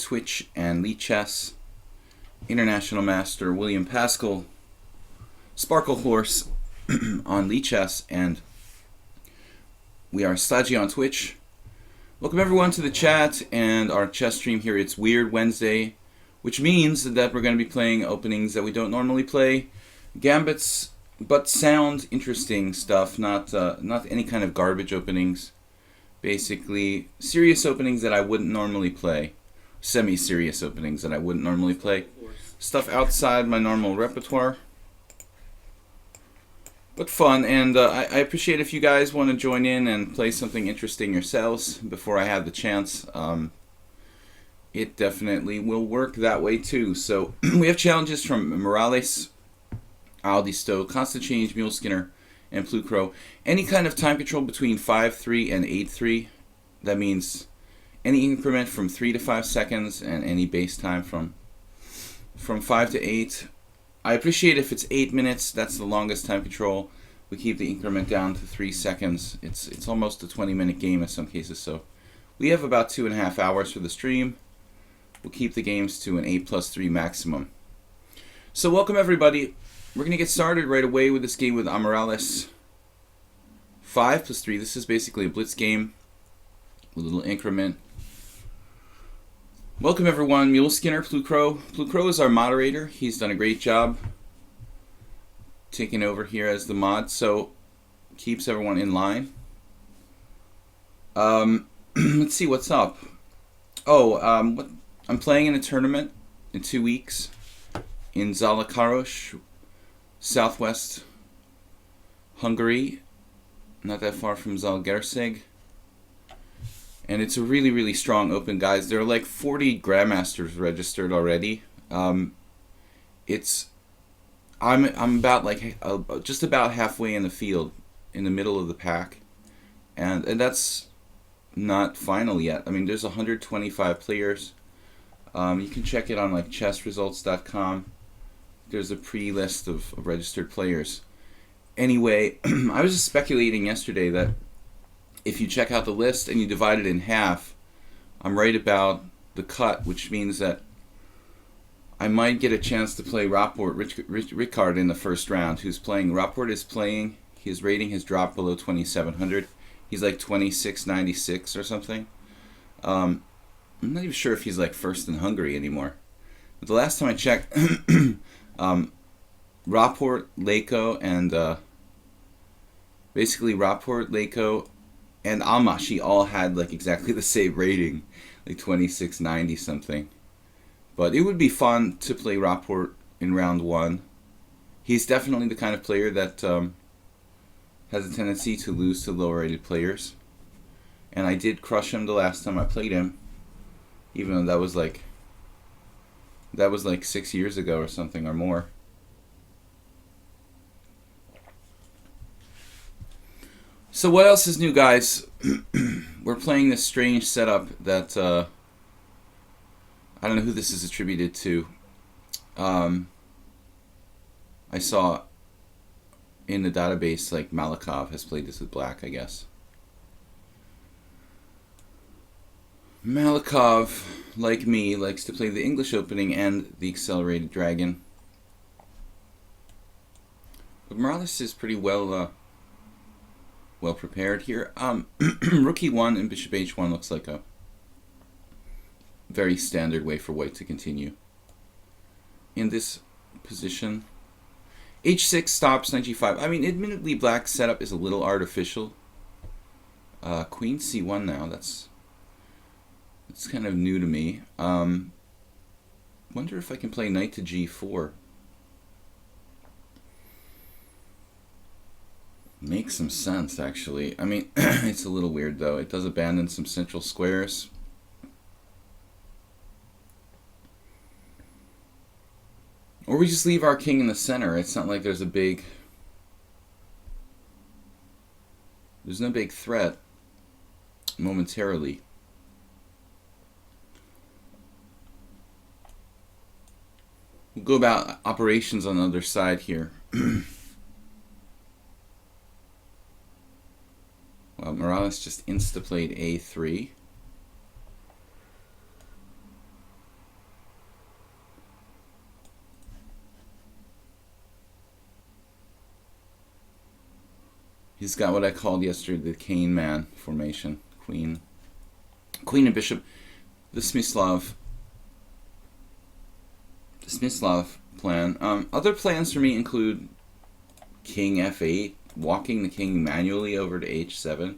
Twitch and lichess. International Master William Paschall, Sparkle Horse on lichess, and we are Sludgy on Twitch. Welcome everyone to the chat and our chess stream here. It's Weird Wednesday, which means that we're going to be playing openings that we don't normally play. Gambits, but sound interesting stuff, not any kind of garbage openings. Basically, serious openings that I wouldn't normally play. Semi-serious openings that I wouldn't normally play. Stuff outside my normal repertoire. But fun, and I appreciate if you guys want to join in and play something interesting yourselves before I have the chance. It definitely will work that way too. So we have challenges from Morales, Aldi Stowe, Constant Change, Mule Skinner, and Plucro. Any kind of time control between 5-3 and 8-3. That means any increment from 3 to 5 seconds, and any base time from 5 to 8. I appreciate if it's 8 minutes, that's the longest time control. We keep the increment down to 3 seconds. It's almost a 20-minute game in some cases, so we have about 2.5 hours for the stream. We'll keep the games to an 8+3 maximum. So welcome everybody. We're going to get started right away with this game with Morales. 5+3. This is basically a blitz game with a little increment. Welcome everyone, Mule Skinner, Plucro. Plucro is our moderator. He's done a great job taking over here as the mod, so keeps everyone in line. Let's see what's up. I'm playing in a tournament in 2 weeks in Zalakaros, southwest Hungary, not that far from Zalgirsig. And it's a really, really strong open, guys. There are like 40 grandmasters registered already. I'm about just about halfway in the field, in the middle of the pack, and that's not final yet. I mean, there's 125 players. You can check it on like chessresults.com. There's a pre-list of registered players. Anyway, I was just speculating yesterday that if you check out the list and you divide it in half, I'm right about the cut, which means that I might get a chance to play Ricard in the first round, who's playing. Rapport is playing. His rating has dropped below 2,700. He's like 2696 or something. I'm not even sure if he's like first in Hungary anymore. But the last time I checked, Rapport, Leko, and basically Rapport, Leko, and Almashi all had like exactly the same rating, like 2690 something. But it would be fun to play Rapport in round 1. He's definitely the kind of player that has a tendency to lose to lower rated players. And I did crush him the last time I played him, even though that was like 6 years ago or something or more. So what else is new, guys? We're playing this strange setup that I don't know who this is attributed to. I saw in the database like Malikov has played this with black, I guess. Malikov, like me, likes to play the English opening and the accelerated dragon. But Morales is pretty well prepared here. Rook E1 and Bishop H1 looks like a very standard way for white to continue in this position. H6 stops, knight G5. I mean, admittedly, black's setup is a little artificial. Queen C1 now. That's kind of new to me. Wonder if I can play knight to G4. Makes some sense, actually. I mean, it's a little weird, though. It does abandon some central squares. Or we just leave our king in the center. It's not like there's no big threat momentarily. We'll go about operations on the other side here. Well, Morales just insta-played A3. He's got what I called yesterday the cane man formation. Queen and bishop. The Smyslov plan. Other plans for me include king f8, walking the king manually over to h7.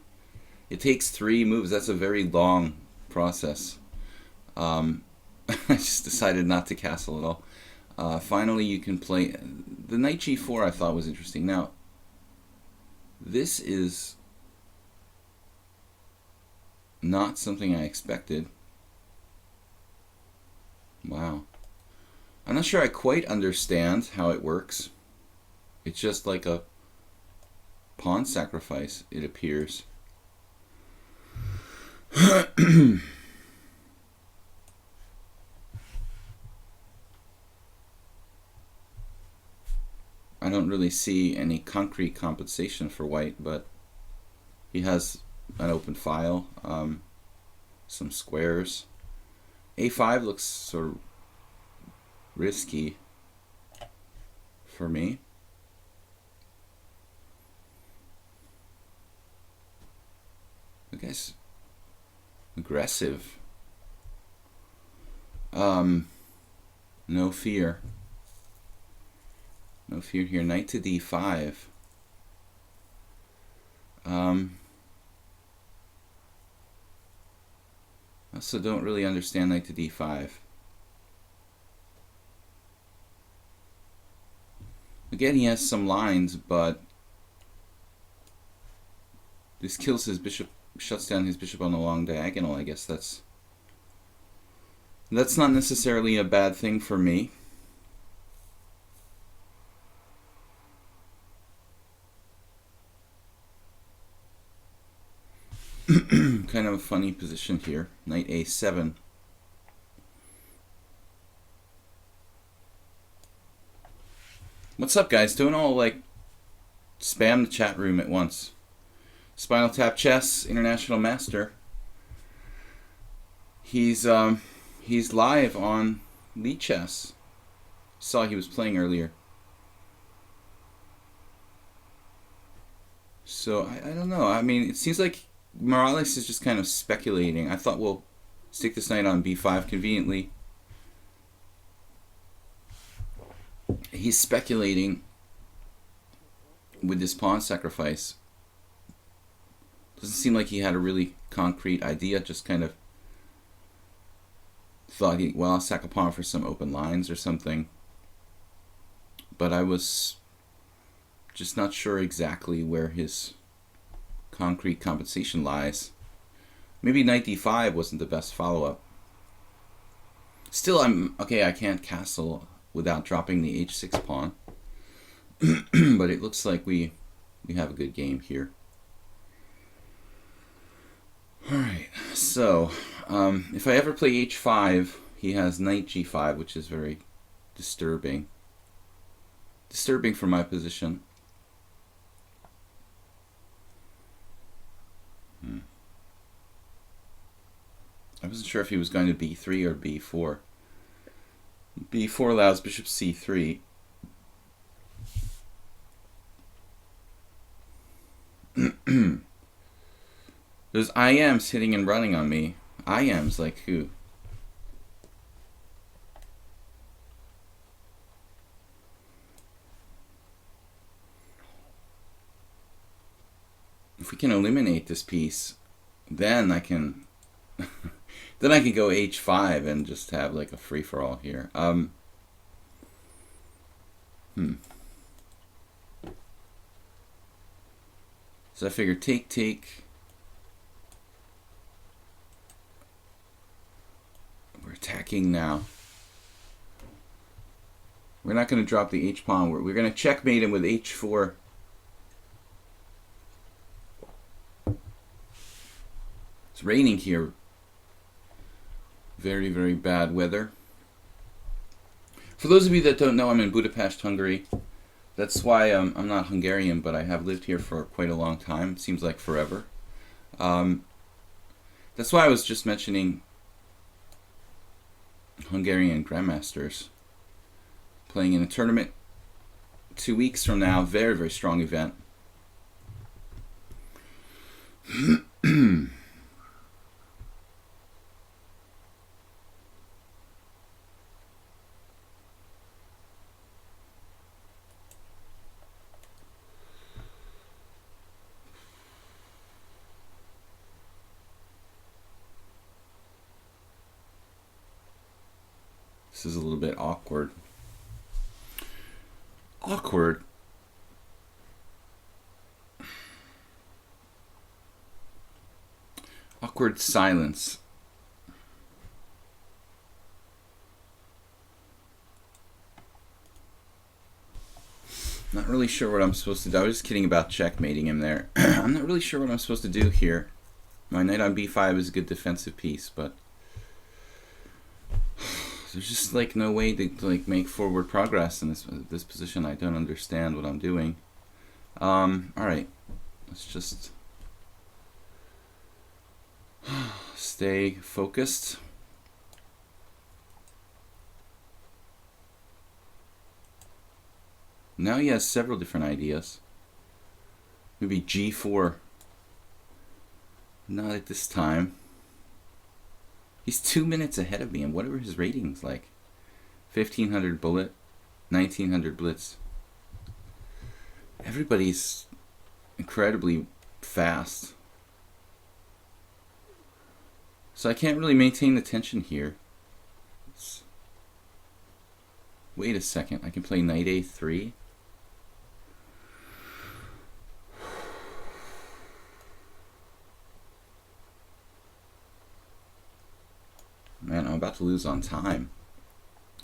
It takes 3 moves. That's a very long process. I just decided not to castle at all. Finally, you can play the knight g4. I thought was interesting. Now, this is not something I expected. Wow. I'm not sure I quite understand how it works. It's just like a pawn sacrifice, it appears. I don't really see any concrete compensation for white, but he has an open file, some squares. A5 looks sort of risky for me. I guess aggressive. No fear. No fear here. Knight to d5. I also don't really understand knight to d5. Again, he has some lines, but this kills his bishop, shuts down his bishop on the long diagonal. I guess that's not necessarily a bad thing for me. Kind of a funny position here. Knight a7. What's up, guys? Don't all like spam the chat room at once. Spinal Tap Chess International Master. He's live on lichess. Saw he was playing earlier. So I don't know. I mean, it seems like Morales is just kind of speculating. I thought we'll stick this knight on b5 conveniently. He's speculating with this pawn sacrifice. Doesn't seem like he had a really concrete idea, just kind of thought I'll sack a pawn for some open lines or something. But I was just not sure exactly where his concrete compensation lies. Maybe knight d5 wasn't the best follow-up. Still, I can't castle without dropping the h6 pawn. But it looks like we have a good game here. Alright, so if I ever play h5, he has knight g5, which is very disturbing. Disturbing for my position. I wasn't sure if he was going to b3 or b4. b4 allows bishop c3. There's IMs hitting and running on me. IMs like who? If we can eliminate this piece, then I can then I can go h5 and just have like a free-for-all here. So I figure take. We're attacking now. We're not going to drop the h-pawn. We're going to checkmate him with h4. It's raining here. Very, very bad weather. For those of you that don't know, I'm in Budapest, Hungary. That's why I'm not Hungarian, but I have lived here for quite a long time. It seems like forever. That's why I was just mentioning Hungarian grandmasters playing in a tournament 2 weeks from now. Very, very strong event. This is a little bit awkward. Awkward. Awkward silence. Not really sure what I'm supposed to do. I was just kidding about checkmating him there. I'm not really sure what I'm supposed to do here. My knight on b5 is a good defensive piece, but there's just like no way to like make forward progress in this position. I don't understand what I'm doing. All right, let's just stay focused. Now he has several different ideas. Maybe g4. Not at this time. He's 2 minutes ahead of me, and whatever his rating's like. 1500 bullet, 1900 blitz. Everybody's incredibly fast. So I can't really maintain the tension here. Wait a second, I can play knight a3. Man, I'm about to lose on time.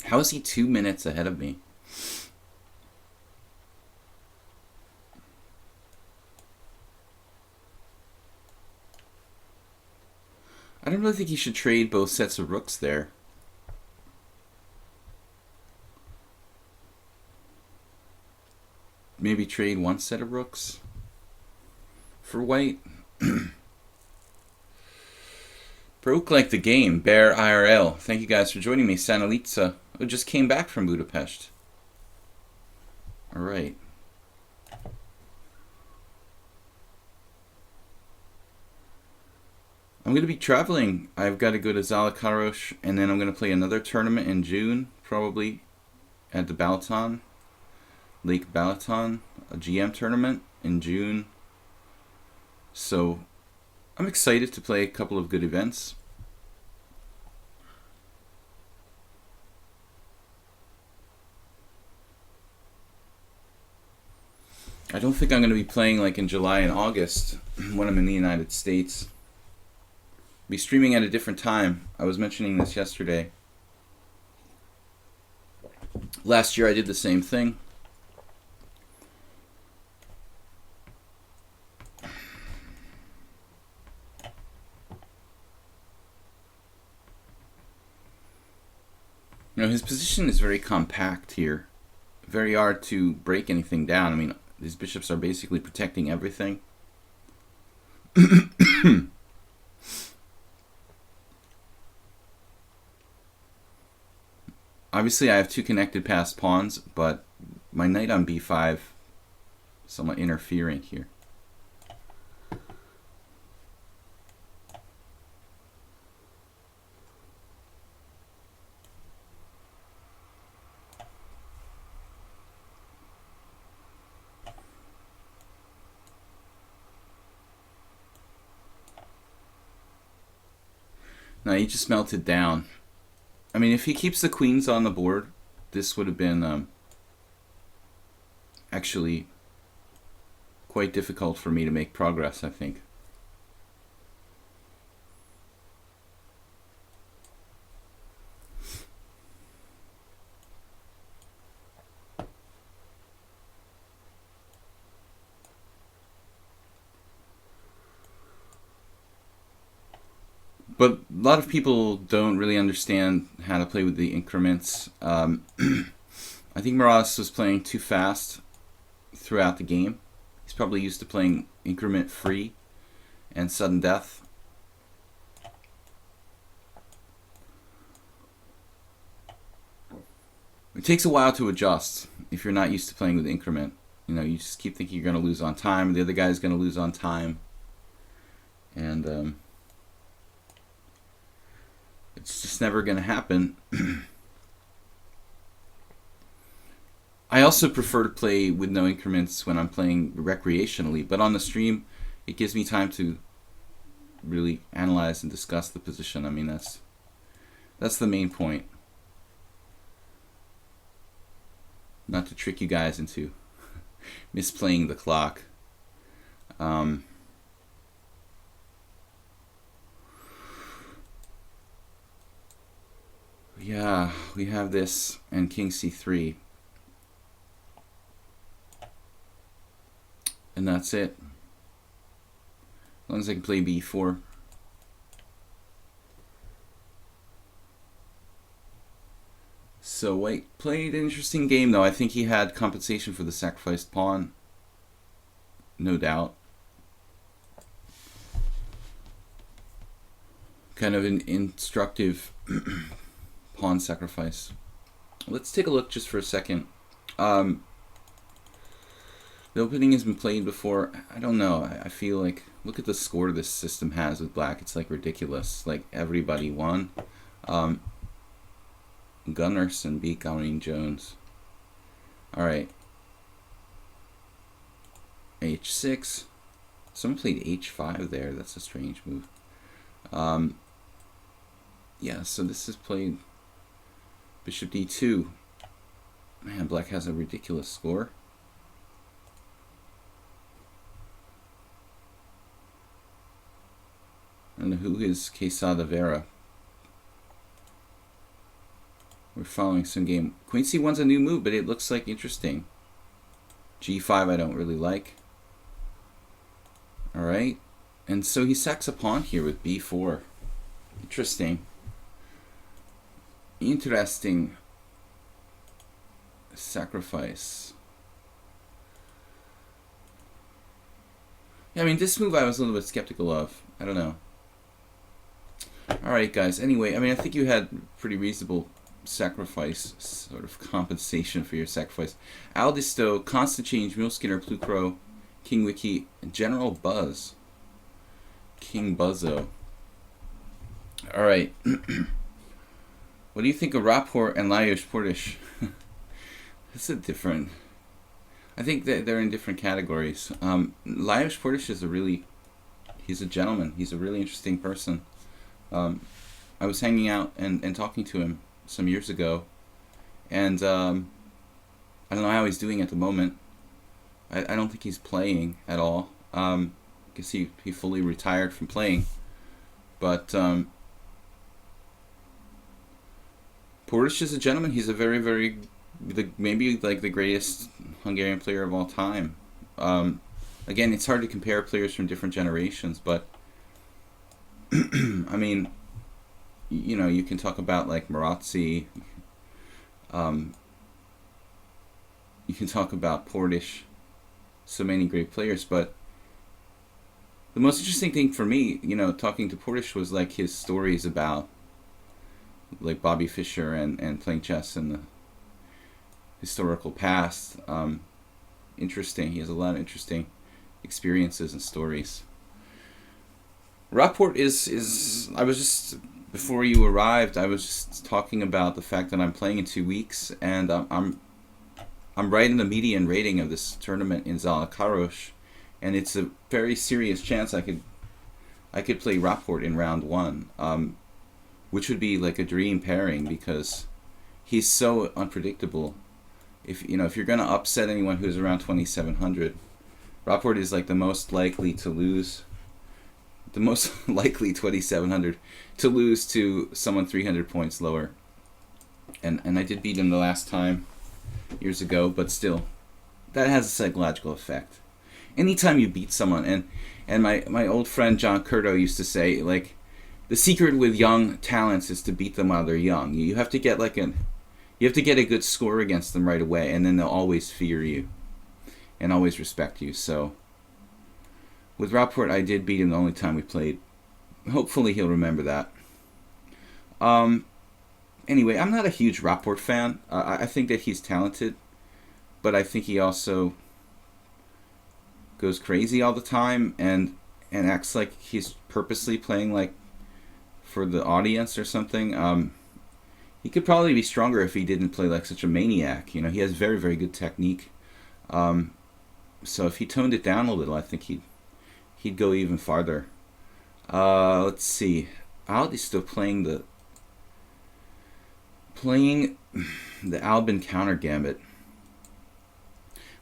How is he 2 minutes ahead of me? I don't really think he should trade both sets of rooks there. Maybe trade one set of rooks for white. Broke like the game. Bear IRL. Thank you guys for joining me. Sanalitza, who just came back from Budapest. Alright. I'm going to be traveling. I've got to go to Zalakaros, and then I'm going to play another tournament in June, probably at the Balaton, Lake Balaton, a GM tournament in June. So I'm excited to play a couple of good events. I don't think I'm going to be playing like in July and August when I'm in the United States. Be streaming at a different time. I was mentioning this yesterday. Last year I did the same thing. You know, his position is very compact here. Very hard to break anything down. I mean, these bishops are basically protecting everything. Obviously, I have two connected passed pawns, but my knight on b5 is somewhat interfering here. Now he just melted down. I mean, if he keeps the queens on the board, this would have been actually quite difficult for me to make progress, I think. But a lot of people don't really understand how to play with the increments. I think Morales was playing too fast throughout the game. He's probably used to playing increment free and sudden death. It takes a while to adjust if you're not used to playing with increment. You know, you just keep thinking you're going to lose on time. The other guy's going to lose on time. And it's just never going to happen. I also prefer to play with no increments when I'm playing recreationally, but on the stream, it gives me time to really analyze and discuss the position. I mean, that's the main point. Not to trick you guys into misplaying the clock. Yeah, we have this and king c3. And that's it. As long as I can play b4. So White played an interesting game, though. I think he had compensation for the sacrificed pawn. No doubt. Kind of an instructive pawn sacrifice. Let's take a look just for a second. The opening has been played before. I don't know. I feel like, look at the score this system has with black. It's like ridiculous. Like everybody won. Gunnarsson beat Gawain Jones. Alright. h6. Someone played h5 there. That's a strange move. Yeah, so this is played bishop d2. Man, black has a ridiculous score. I don't know who is Quesada Vera. We're following some game. Queen c1's a new move, but it looks like interesting. g5 I don't really like. Alright. And so he sacks a pawn here with b4. Interesting. Interesting sacrifice. Yeah, I mean, this move I was a little bit skeptical of. I don't know. Alright, guys. Anyway, I mean, I think you had pretty reasonable sacrifice, sort of compensation for your sacrifice. Aldisto, Constant Change, Muleskinner, Plucro, King Wiki, and General Buzz. King Buzzo. Alright. What do you think of Rapport and Lajos Portish? This is different. I think that they're in different categories. Lajos Portish is he's a gentleman. He's a really interesting person. I was hanging out and talking to him some years ago, and I don't know how he's doing at the moment. I don't think he's playing at all. I guess he fully retired from playing. But Portish is a gentleman. He's a very maybe like the greatest Hungarian player of all time. Again, it's hard to compare players from different generations, but I mean, you know, you can talk about like Marazzi. You can talk about Portish. So many great players, but the most interesting thing for me, you know, talking to Portish was like his stories about like Bobby Fischer and playing chess in the historical past. Interesting. He has a lot of interesting experiences and stories. Rapport is I was just, before you arrived, I was just talking about the fact that I'm playing in 2 weeks, and I'm right in the median rating of this tournament in Zalakaros, and it's a very serious chance I could play Rapport in round 1, which would be like a dream pairing because he's so unpredictable. If you're gonna upset anyone who's around 2700, Rapport is like the most likely to lose. The most likely 2700 to lose to someone 300 points lower. And I did beat him the last time years ago, but still, that has a psychological effect. Anytime you beat someone, and my old friend John Curto used to say, like, the secret with young talents is to beat them while they're young. You have to get a good score against them right away, and then they'll always fear you and always respect you. So with Rapport, I did beat him the only time we played. Hopefully he'll remember that. Anyway, I'm not a huge Rapport fan. I think that he's talented, but I think he also goes crazy all the time, and and acts like he's purposely playing like for the audience or something. He could probably be stronger if he didn't play like such a maniac. You know, he has very, very good technique. So if he toned it down a little, I think he'd go even farther. Let's see. Ali's still playing the Albin counter gambit.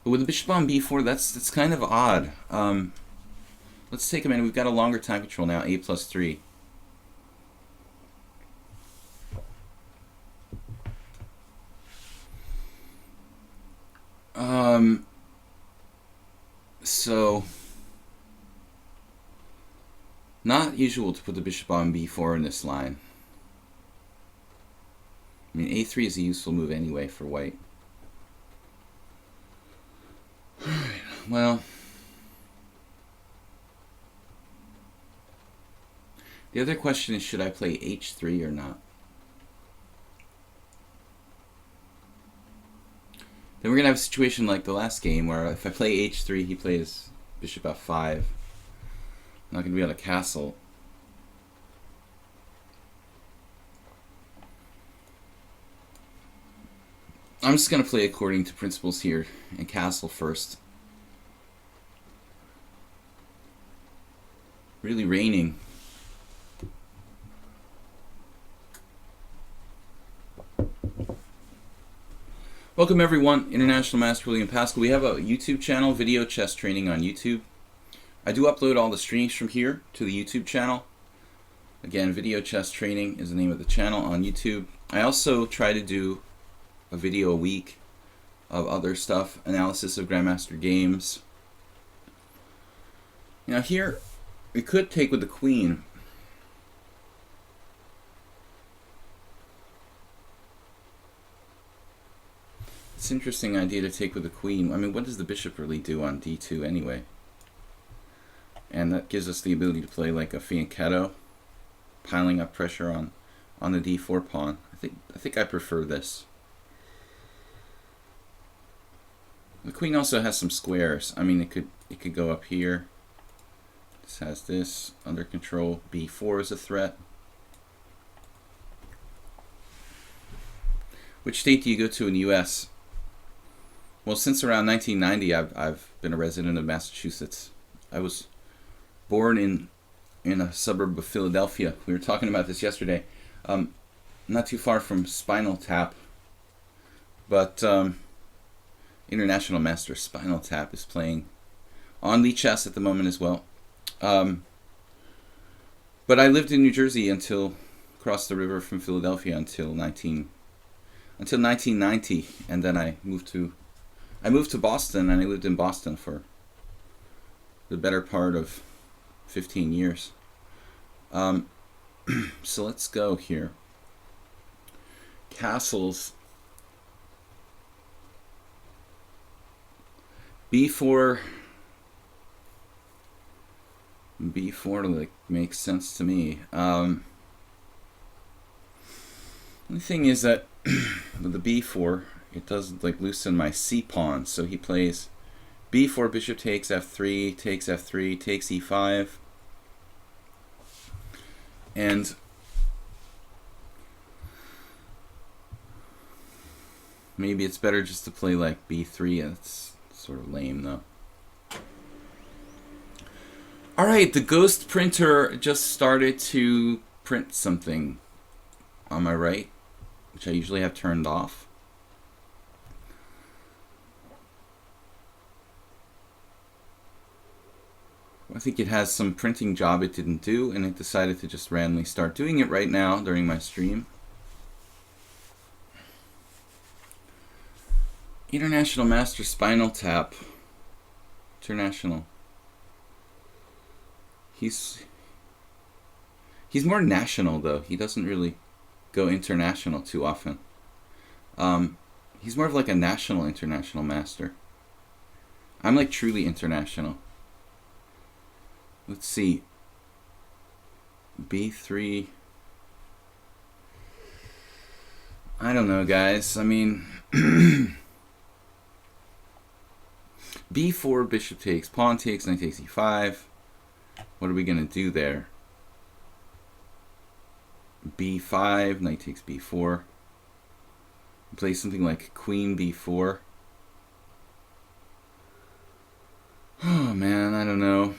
But with the bishop on b4, that's kind of odd. Let's take a minute. We've got a longer time control now, a+3. So not usual to put the bishop on b4 in this line. I mean, a3 is a useful move anyway for white. Alright, well, the other question is, should I play h3 or not? Then we're going to have a situation like the last game where if I play h3, he plays bishop f5. I'm not going to be able to castle. I'm just going to play according to principles here and castle first. Really raining. Welcome everyone, International Master William Paschall. We have a YouTube channel, Video Chess Training on YouTube. I do upload all the streams from here to the YouTube channel. Again, Video Chess Training is the name of the channel on YouTube. I also try to do a video a week of other stuff, analysis of Grandmaster games. Now here, we could take with the queen. It's an interesting idea to take with the queen. I mean, what does the bishop really do on d2 anyway? And that gives us the ability to play like a fianchetto, piling up pressure on the d4 pawn. I think I prefer this. The queen also has some squares. I mean, it could go up here. This has this under control. b4 is a threat. Which state do you go to in the U.S.? Well, since around 1990, I've been a resident of Massachusetts. I was born in a suburb of Philadelphia. We were talking about this yesterday. Not too far from Spinal Tap, but International Master Spinal Tap is playing on lichess at the moment as well. But I lived in New Jersey until across the river from Philadelphia until 1990, and then I moved to Boston, and I lived in Boston for the better part of 15 years. So let's go here. Castles. b4 like makes sense to me. The thing is that with the b4, it does like loosen my c pawn. So he plays b4, bishop takes f3, takes f3, takes e5, and maybe it's better just to play like b3. It's sort of lame though. Alright, the ghost printer just started to print something on my right, which I usually have turned off. I think it has some printing job it didn't do, and it decided to just randomly start doing it right now during my stream. International Master Spinal Tap. International. He's more national though. He doesn't really go international too often. He's more of like a national international master. I'm like truly international. Let's see. b3. I don't know, guys. I mean, b4, bishop takes, pawn takes, knight takes e5. What are we going to do there? B5, knight takes b4. Play something like queen b4. Oh man, I don't know.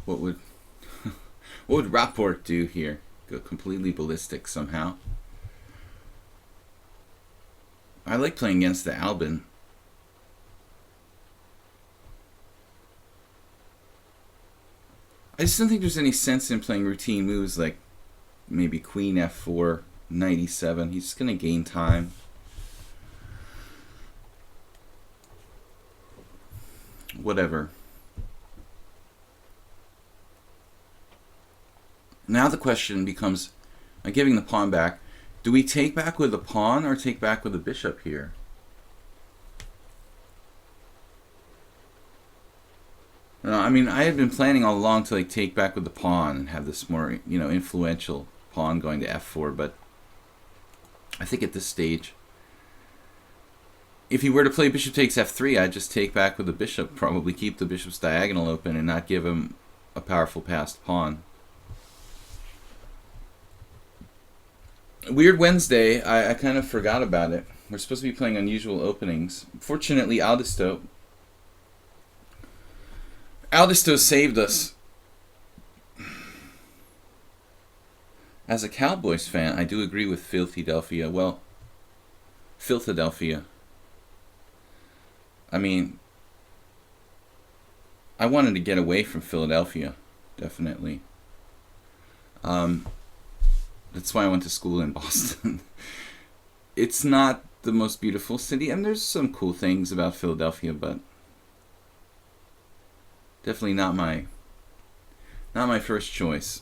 What would what would Rapport do here? Go completely ballistic somehow. I like playing against the Albin. I just don't think there's any sense in playing routine moves like maybe queen f4, knight e7. He's just going to gain time. Whatever. Now the question becomes, I'm giving the pawn back. Do we take back with the pawn or take back with the bishop here? No, I mean, I had been planning all along to like take back with the pawn and have this more, you know, influential pawn going to f4, but I think at this stage, if he were to play bishop takes f3, I'd just take back with the bishop, probably keep the bishop's diagonal open and not give him a powerful passed pawn. Weird Wednesday, I kind of forgot about it. We're supposed to be playing unusual openings. Fortunately, Aldisto saved us. As a Cowboys fan, I do agree with Philadelphia. Well, Philadelphia. I mean, I wanted to get away from Philadelphia, definitely. That's why I went to school in Boston. It's not the most beautiful city, and there's some cool things about Philadelphia, but definitely not my first choice.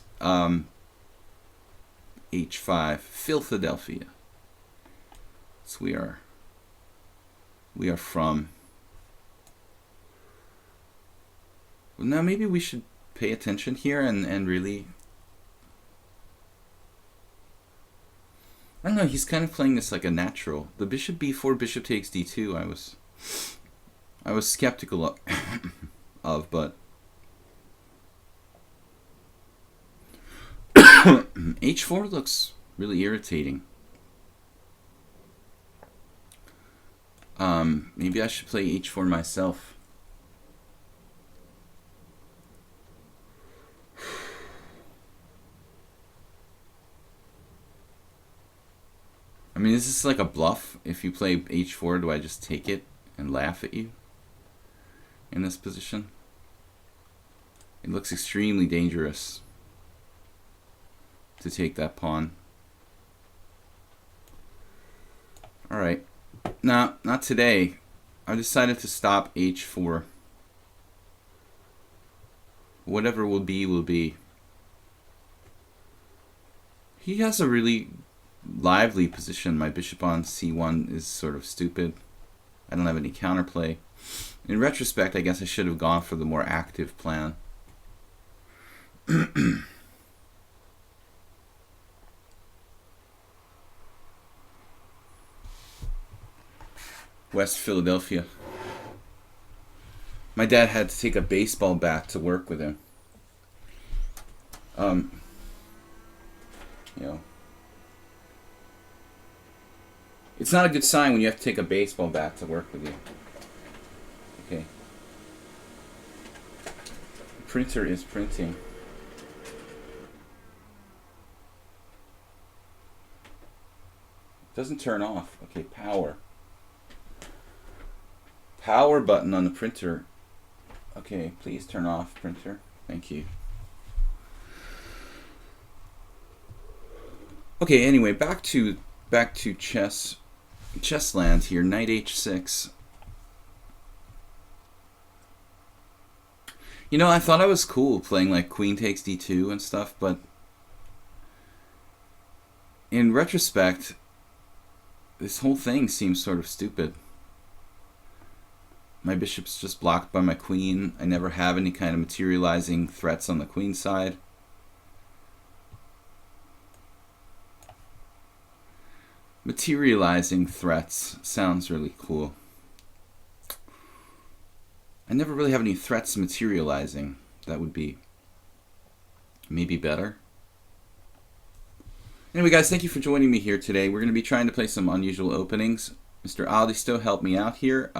H5, Philadelphia. So we are from. Well, now maybe we should pay attention here and really. I don't know, he's kind of playing this like a natural. The bishop b4, bishop takes d2, I was skeptical of, but h4 looks really irritating. Maybe I should play h4 myself. I mean, is this like a bluff? If you play h4, do I just take it and laugh at you in this position? It looks extremely dangerous to take that pawn. Alright. No, not today. I decided to stop h4. Whatever will be, will be. He has a really lively position. My bishop on c1 is sort of stupid. I don't have any counterplay. In retrospect, I guess I should have gone for the more active plan. West Philadelphia. My dad had to take a baseball bat to work with him. You know, it's not a good sign when you have to take a baseball bat to work with you. Okay. The printer is printing. Doesn't turn off. Okay, power. Power button on the printer. Okay, please turn off, printer. Thank you. Okay, anyway, back to chess land here. Knight h6. You know, I thought I was cool playing like queen takes d2 and stuff, but in retrospect, this whole thing seems sort of stupid. My bishop's just blocked by my queen. I never have any kind of materializing threats on the queen side. Materializing threats sounds really cool. I never really have any threats materializing. That would be maybe better. Anyway, guys, thank you for joining me here today. We're going to be trying to play some unusual openings. Mr. Aldi still helped me out here.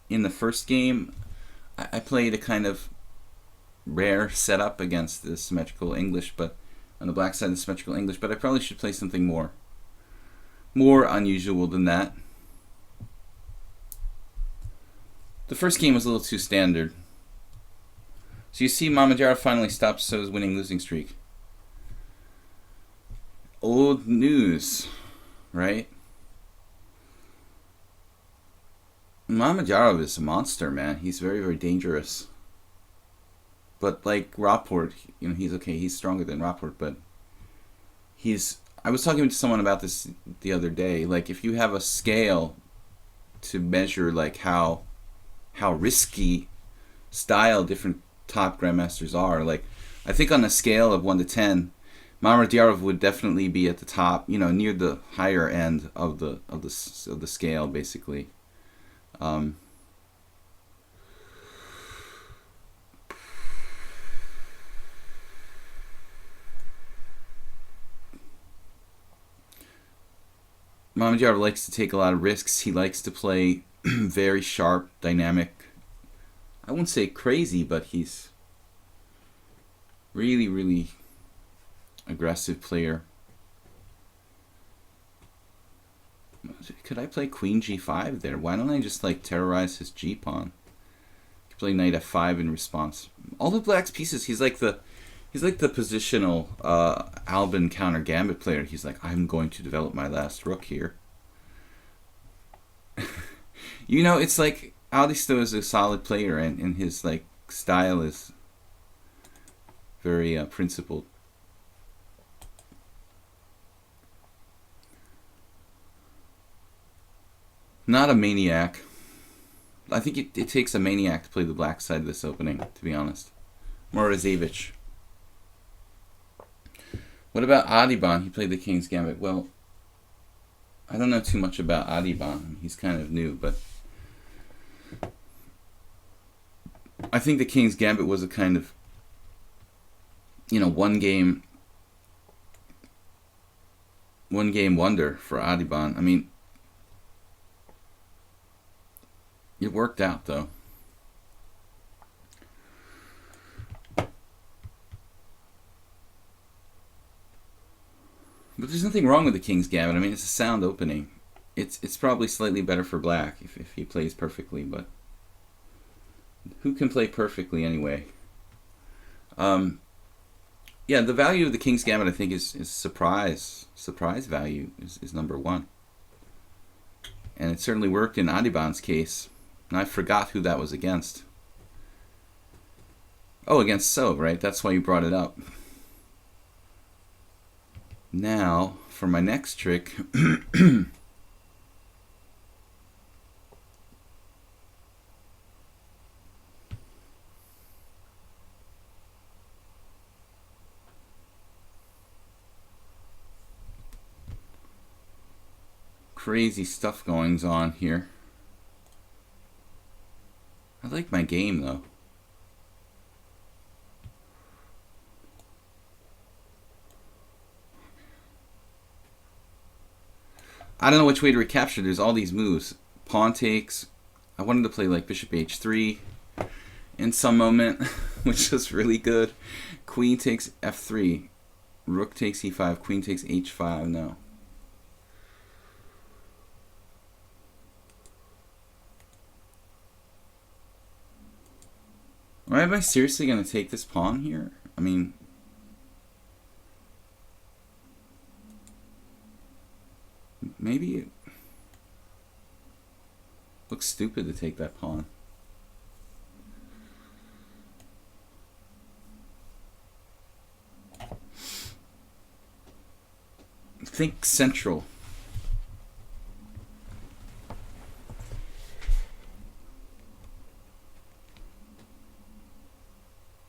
In the first game, I played a kind of rare setup against the symmetrical English, but on the black side of the symmetrical English, but I probably should play something more unusual than that. The first game was a little too standard. So you see Mamadjarov finally stopped So's winning-losing streak. Old news, right? Mamadjarov is a monster, man. He's very, very dangerous. But like Rapport, you know, he's okay. He's stronger than Rapport, but I was talking to someone about this the other day. Like, if you have a scale to measure like how risky style different top grandmasters are, like I think on a scale of 1 to 10, Mamadjarov would definitely be at the top, you know, near the higher end of the scale, basically. Mamadjarov likes to take a lot of risks. He likes to play very sharp, dynamic. I wouldn't say crazy, but he's really, really aggressive player. Could I play Queen G5 there? Why don't I just like terrorize his G pawn? Could play Knight F5 in response. All the black's pieces. He's like the positional Albin counter gambit player. He's like, I'm going to develop my last rook here. You know, it's like Aldisto is a solid player, and his like style is very principled. Not a maniac. I think it takes a maniac to play the black side of this opening, to be honest. Morozevich. What about Adiban? He played the King's Gambit. Well, I don't know too much about Adiban. He's kind of new, but I think the King's Gambit was a kind of, you know, one game wonder for Adiban. I mean, it worked out though. But there's nothing wrong with the King's Gambit. I mean, it's a sound opening. It's probably slightly better for black if he plays perfectly, but who can play perfectly anyway? Yeah, the value of the King's Gambit, I think, is surprise value is number one. And it certainly worked in Adiban's case. And I forgot who that was against. Oh, against So, right? That's why you brought it up. Now, for my next trick, crazy stuff goings on here. I like my game though. I don't know which way to recapture. There's all these moves. Pawn takes. I wanted to play like Bishop H3 in some moment, which was really good. Queen takes F3. Rook takes E5. Queen takes H5. No. Am I seriously going to take this pawn here? I mean, maybe it looks stupid to take that pawn. Think central.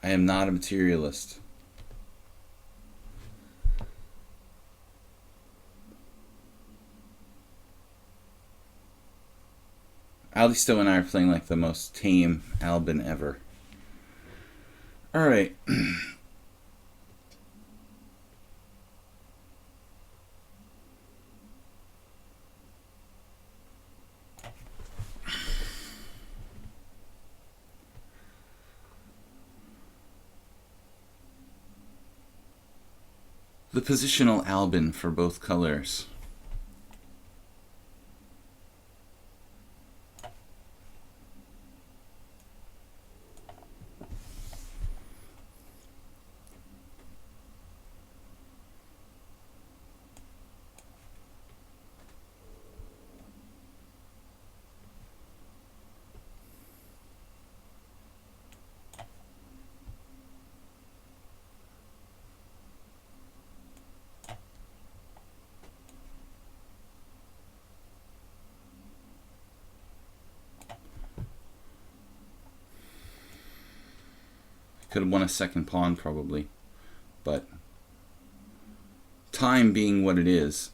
I am not a materialist. Aldisto and I are playing like the most tame Albin ever. Alright. The positional Albin for both colors. Could have won a second pawn probably, but time being what it is.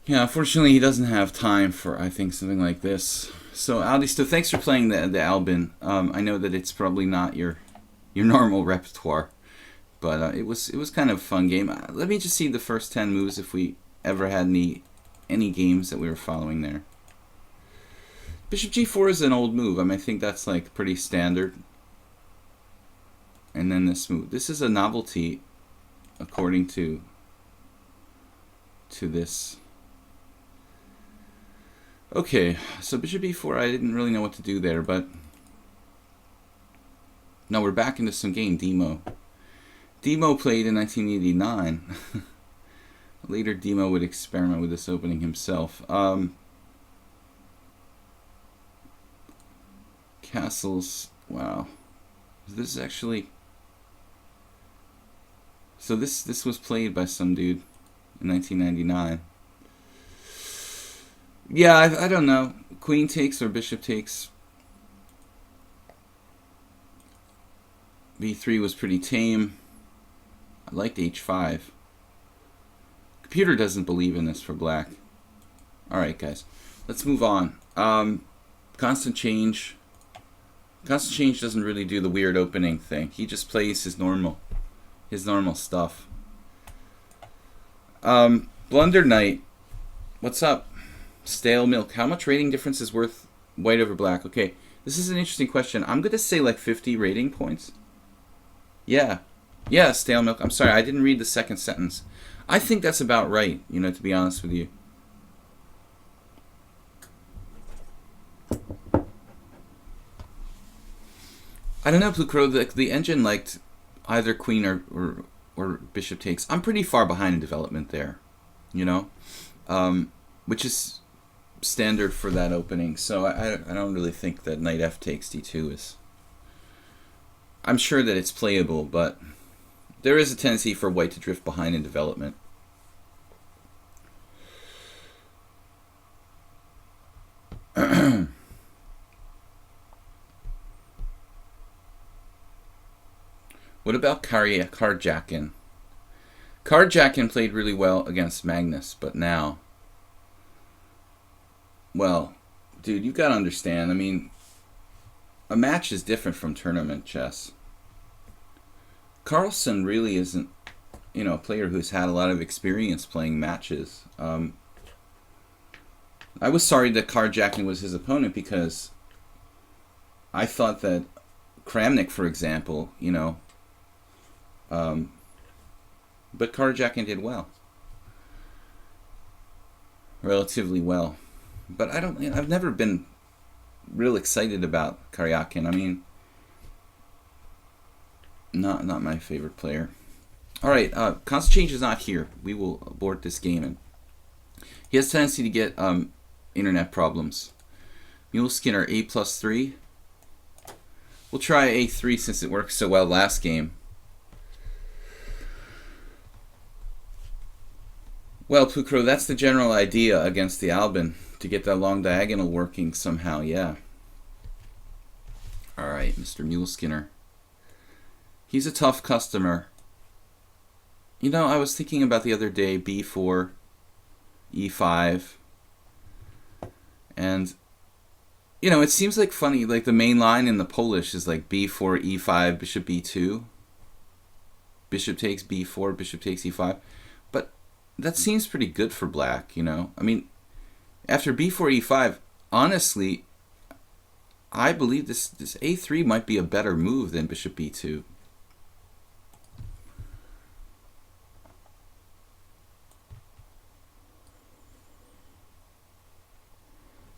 Yeah, unfortunately he doesn't have time for, I think, something like this. So Aldisto, thanks for playing the Albin. I know that it's probably not your normal repertoire, but it was kind of a fun game. Let me just see the first 10 moves if we ever had any games that we were following there. Bishop G4 is an old move. I mean, I think that's like pretty standard. And then this move. This is a novelty according to this. Okay, so Bishop E4, I didn't really know what to do there, but no, we're back into some game. Demo played in 1989. Later, Demo would experiment with this opening himself. Castles, wow. This is actually... So this was played by some dude in 1999. Yeah, I don't know. Queen takes or bishop takes. B3 was pretty tame. I liked H5. Computer doesn't believe in this for black. Alright, guys. Let's move on. Constant change. Constant change doesn't really do the weird opening thing. He just plays his normal stuff. Blunder Knight. What's up? Stale milk. How much rating difference is worth white over black? Okay, this is an interesting question. I'm going to say like 50 rating points. Yeah, stale milk. I'm sorry, I didn't read the second sentence. I think that's about right, you know, to be honest with you. I don't know, Blue Crow. The engine liked either queen or bishop takes. I'm pretty far behind in development there, you know, which is standard for that opening. So I don't really think that knight f takes d2 is... I'm sure that it's playable, but there is a tendency for white to drift behind in development. What about Carjackin? Carjackin played really well against Magnus, but now... Well, dude, you've got to understand, I mean, a match is different from tournament chess. Carlsen really isn't, you know, a player who's had a lot of experience playing matches. I was sorry that Carjackin was his opponent because I thought that Kramnik, for example, you know, but Carjackin did well. Relatively well. But I've never been real excited about Karyakin. I mean, not my favorite player. All right, Constant Change is not here. We will abort this game. And he has a tendency to get internet problems. Mule Skinner, A+3. We'll try A3 since it worked so well last game. Well, Pukro, that's the general idea against the Albin, to get that long diagonal working somehow, yeah. Alright, Mr. Mule Skinner. He's a tough customer. You know, I was thinking about the other day, B4, E5, and, you know, it seems like funny, like the main line in the Polish is like B4, E5, bishop B2, bishop takes B4, bishop takes E5, but that seems pretty good for black, you know. I mean, after B4, E5, honestly, I believe this A3 might be a better move than bishop B2.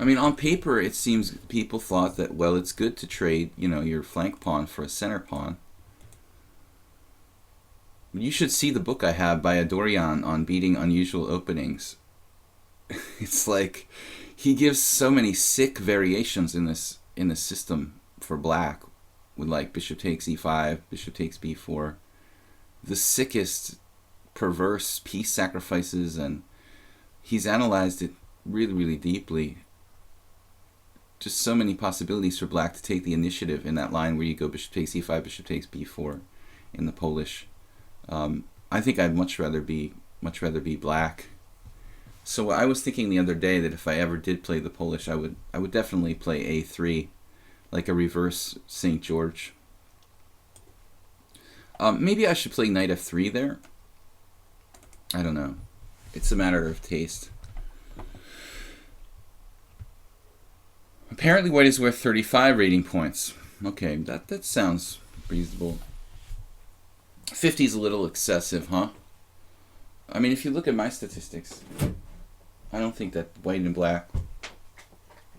I mean, on paper, it seems people thought that, well, it's good to trade, you know, your flank pawn for a center pawn. You should see the book I have by Adorian on beating unusual openings. It's like he gives so many sick variations in this system for black, with like bishop takes e5, bishop takes b4, the sickest perverse piece sacrifices, and he's analyzed it really, really deeply. Just so many possibilities for black to take the initiative in that line where you go bishop takes e5, bishop takes b4 in the Polish. I think I'd much rather be black. So I was thinking the other day that if I ever did play the Polish, I would definitely play a3, like a reverse St. George. Maybe I should play knight f3 there. I don't know. It's a matter of taste. Apparently white is worth 35 rating points. Okay, that sounds reasonable. 50 is a little excessive, huh? I mean, if you look at my statistics, I don't think that white and black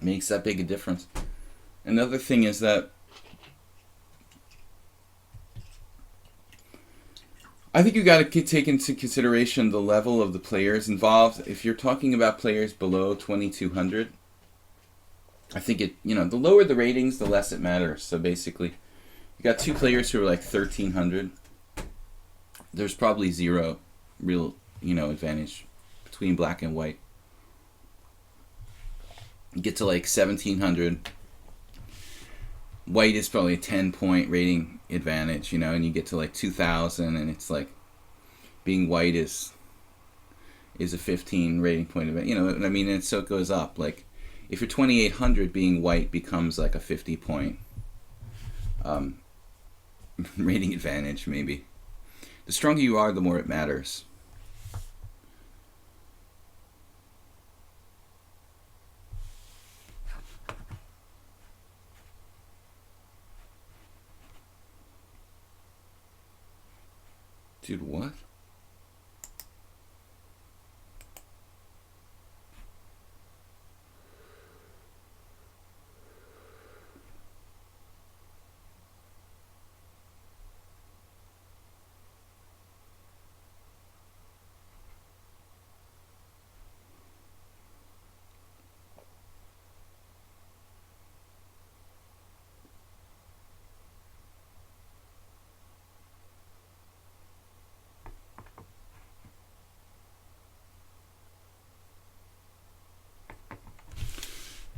makes that big a difference. Another thing is that I think you got to take into consideration the level of the players involved. If you're talking about players below 2200, I think the lower the ratings, the less it matters. So basically, you got two players who are like 1300. There's probably zero real, advantage between black and white. You get to like 1700. White is probably a 10-point rating advantage, and you get to like 2000, and it's like being white is a 15 rating point event. I mean, and so it goes up. Like if you're 2800, being white becomes like a 50-point rating advantage, maybe. The stronger you are, the more it matters. Dude, what?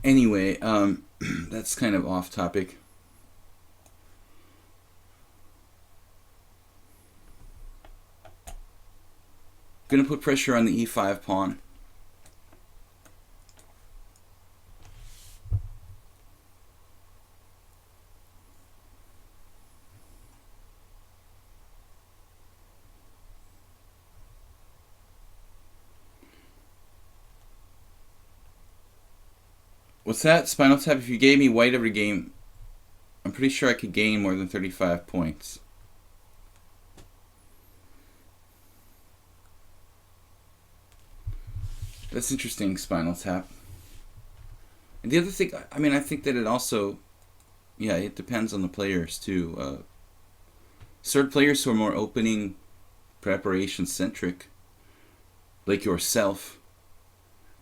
Anyway, that's kind of off topic. Gonna put pressure on the e5 pawn. What's that? Spinal Tap, if you gave me white every game, I'm pretty sure I could gain more than 35 points. That's interesting, Spinal Tap. And the other thing, I mean, I think that it also, it depends on the players too. Certain players who are more opening preparation centric, like yourself,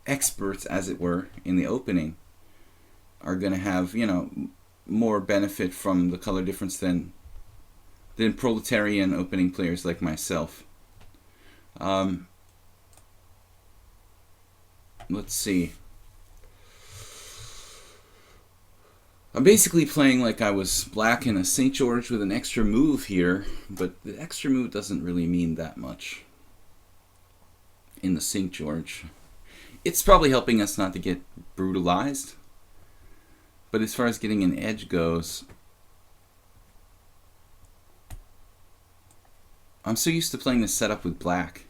experts as it were in the opening, are going to have, you know, more benefit from the color difference than proletarian opening players like myself. Let's see. I'm basically playing like I was black in a St. George with an extra move here, but the extra move doesn't really mean that much in the St. George. It's probably helping us not to get brutalized, but as far as getting an edge goes, I'm so used to playing this setup with black,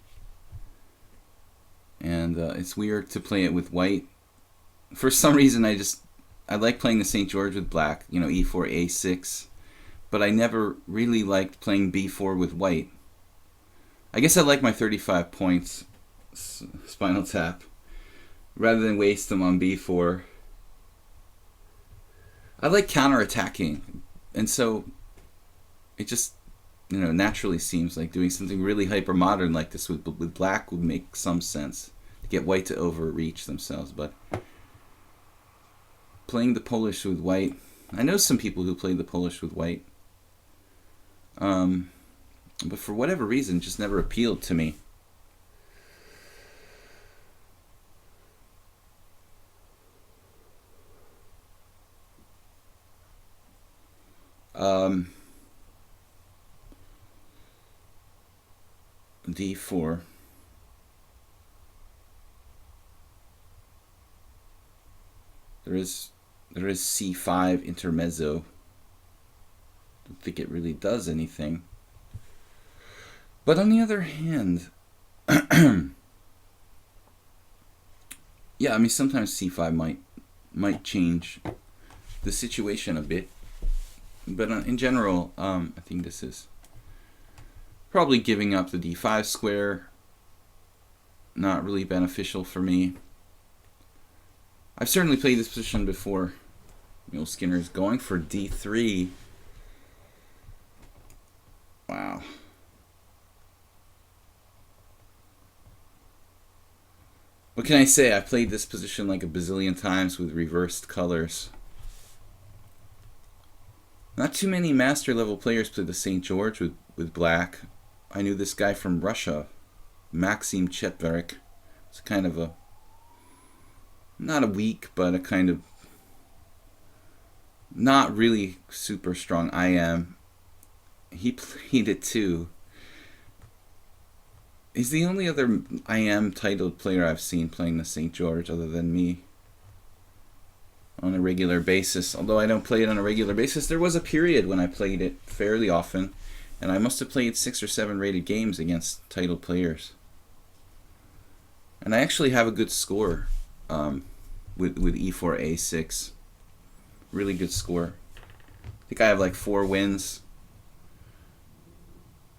and it's weird to play it with white. For some reason, I like playing the St. George with black, you know, e4, a6, but I never really liked playing b4 with white. I guess I like my 35 points Spinal Tap rather than waste them on b4. I like counterattacking, and so it just, you know, naturally seems like doing something really hyper modern like this with black would make some sense to get white to overreach themselves. But playing the Polish with white, I know some people who played the Polish with white, but for whatever reason, it just never appealed to me. D4. There is C5 intermezzo. Don't think it really does anything. But on the other hand, yeah, I mean sometimes C5 might change the situation a bit. But in general, I think this is probably giving up the d5 square. Not really beneficial for me. I've certainly played this position before. Mule Skinner is going for d3. Wow. What can I say? I've played this position like a bazillion times with reversed colors. Not too many master level players play the St. George with black. I knew this guy from Russia, Maxim Chetverek. It's kind of a, not a weak, but a kind of not really super strong IM. He played it too. He's the only other IM titled player I've seen playing the St. George other than me on a regular basis. Although I don't play it on a regular basis, there was a period when I played it fairly often, and I must have played 6 or 7 rated games against titled players. And I actually have a good score with e4 a6. Really good score. I think I have like 4 wins.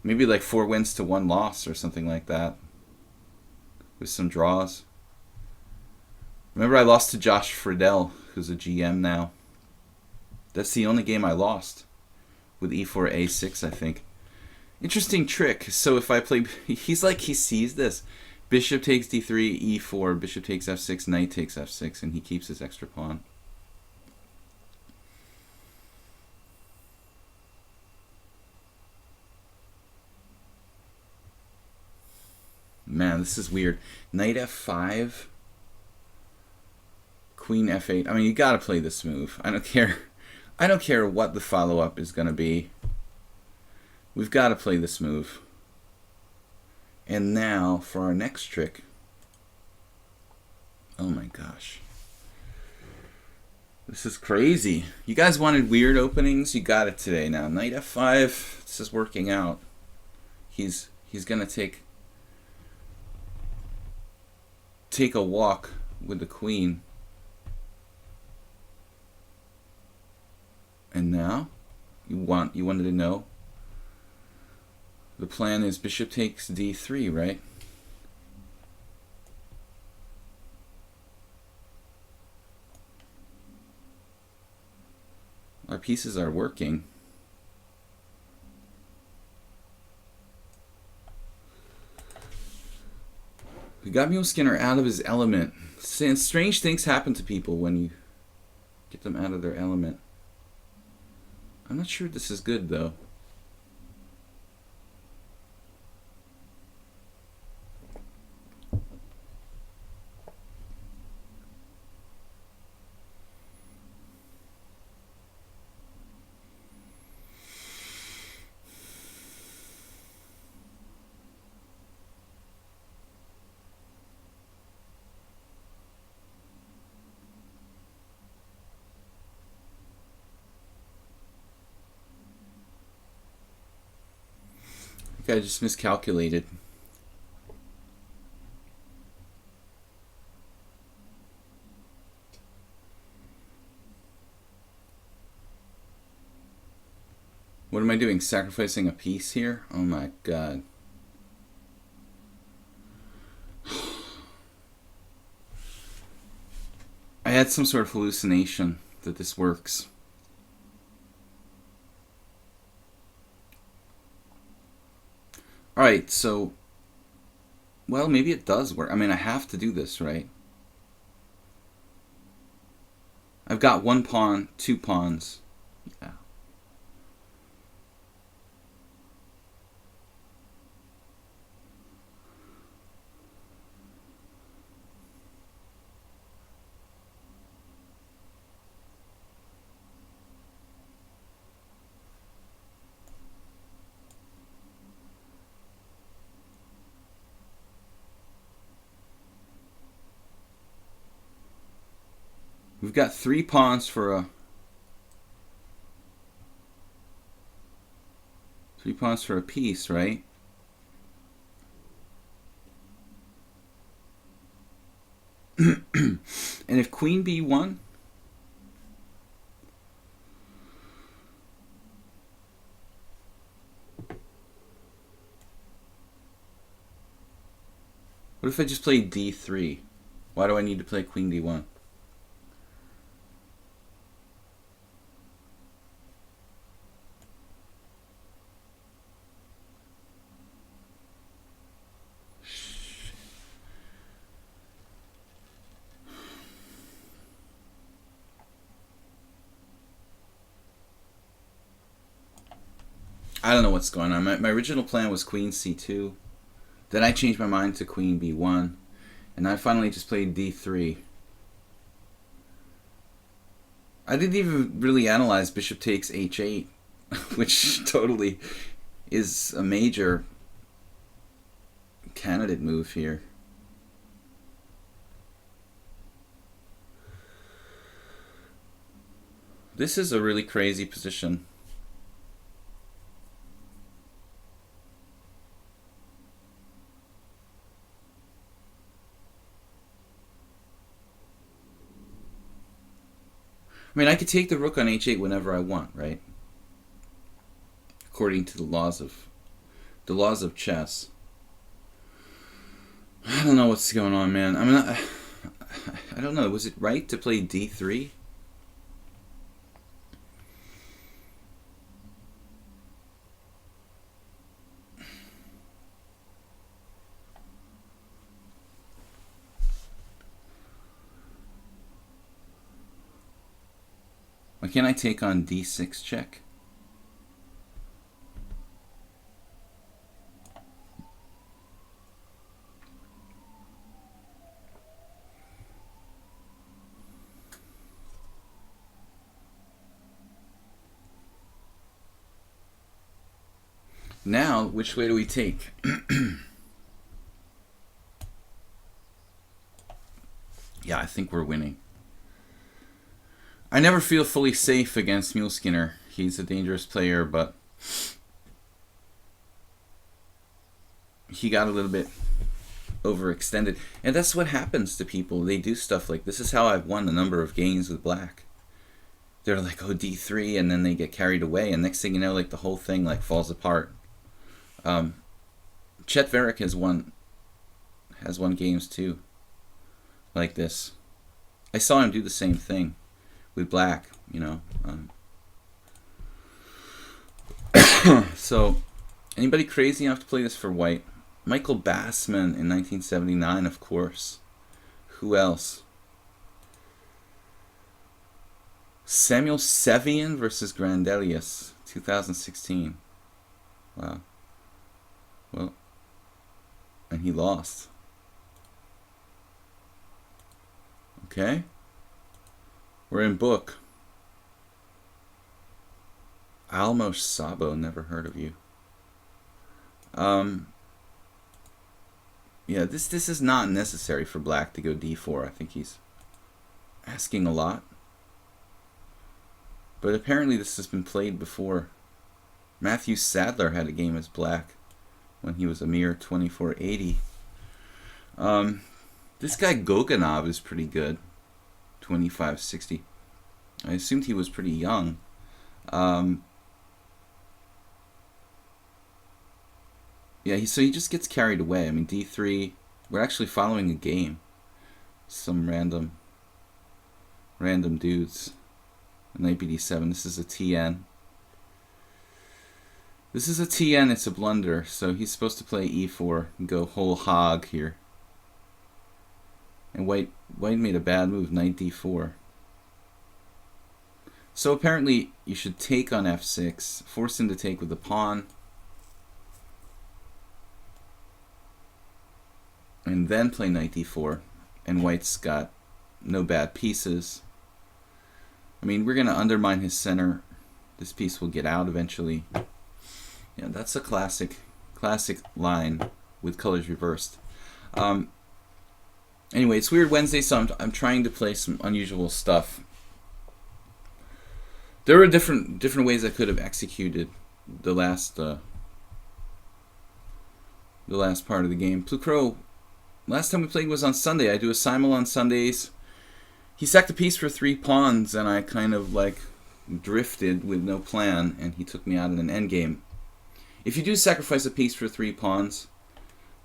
Maybe like 4 wins to 1 loss or something like that, with some draws. Remember, I lost to Josh Friedel, who's a GM now. That's the only game I lost with e4 a6, I think. Interesting trick. So if I play, he's like, he sees this. Bishop takes d3, e4, bishop takes f6, knight takes f6, and he keeps his extra pawn. Man, this is weird. Knight f5, queen f8. I mean, you gotta play this move. I don't care. I don't care what the follow-up is gonna be. We've got to play this move. And now for our next trick. Oh my gosh. This is crazy. You guys wanted weird openings? You got it today. Now knight f5. This is working out. He's gonna take a walk with the queen. And now you wanted to know. The plan is bishop takes d3, right? Our pieces are working. We got Mule Skinner out of his element. Strange things happen to people when Get them out of their element. I'm not sure this is good, though. I just miscalculated. What am I doing? Sacrificing a piece here? Oh my god. I had some sort of hallucination that this works. Alright, so... Well, maybe it does work. I mean, I have to do this, right? I've got 1 pawn, 2 pawns. Yeah. We've got 3 pawns for a... 3 pawns for a piece, right? And if queen b1... What if I just play d3? Why do I need to play queen d1? I don't know what's going on. My original plan was queen c2. Then I changed my mind to queen b1. And I finally just played d3. I didn't even really analyze bishop takes h8, which totally is a major candidate move here. This is a really crazy position. I mean, I could take the rook on h8 whenever I want, right? According to the laws of chess. I don't know what's going on, man. I mean, I don't know. Was it right to play d3? Why can't I take on d6 check? Now, which way do we take? Yeah, I think we're winning. I never feel fully safe against Muleskinner. He's a dangerous player, but he got a little bit overextended. And that's what happens to people. They do stuff like this. Is how I've won a number of games with black. They're like, oh, d3, and then they get carried away, and next thing you know, like the whole thing like falls apart. Chet Varick has won games too, like this. I saw him do the same thing with black, you know. So, anybody crazy enough to play this for white? Michael Bassman in 1979, of course. Who else? Samuel Sevian versus Grandelius, 2016. Wow. Well, and he lost. Okay. We're in book. Almos Sabo, never heard of you. Yeah, this is not necessary for black to go d4. I think he's asking a lot. But apparently this has been played before. Matthew Sadler had a game as black when he was a mere 2480. This guy Goganov is pretty good. 2560. I assumed he was pretty young. Yeah, so he just gets carried away. I mean, d3. We're actually following a game. Some random dudes. Knight bd7. This is a TN. This is a TN. It's a blunder. So he's supposed to play e4 and go whole hog here. And white made a bad move. Knight d4. So apparently you should take on f6. Force him to take with the pawn. And then play knight d4. And white's got no bad pieces. I mean, we're going to undermine his center. This piece will get out eventually. Yeah, that's a classic line with colors reversed. Anyway, it's Weird Wednesday, so I'm trying to play some unusual stuff. There were different ways I could have executed the last part of the game. Plucro, last time we played was on Sunday. I do a simul on Sundays. He sacked a piece for 3 pawns, and I kind of like drifted with no plan, and he took me out in an endgame. If you do sacrifice a piece for 3 pawns,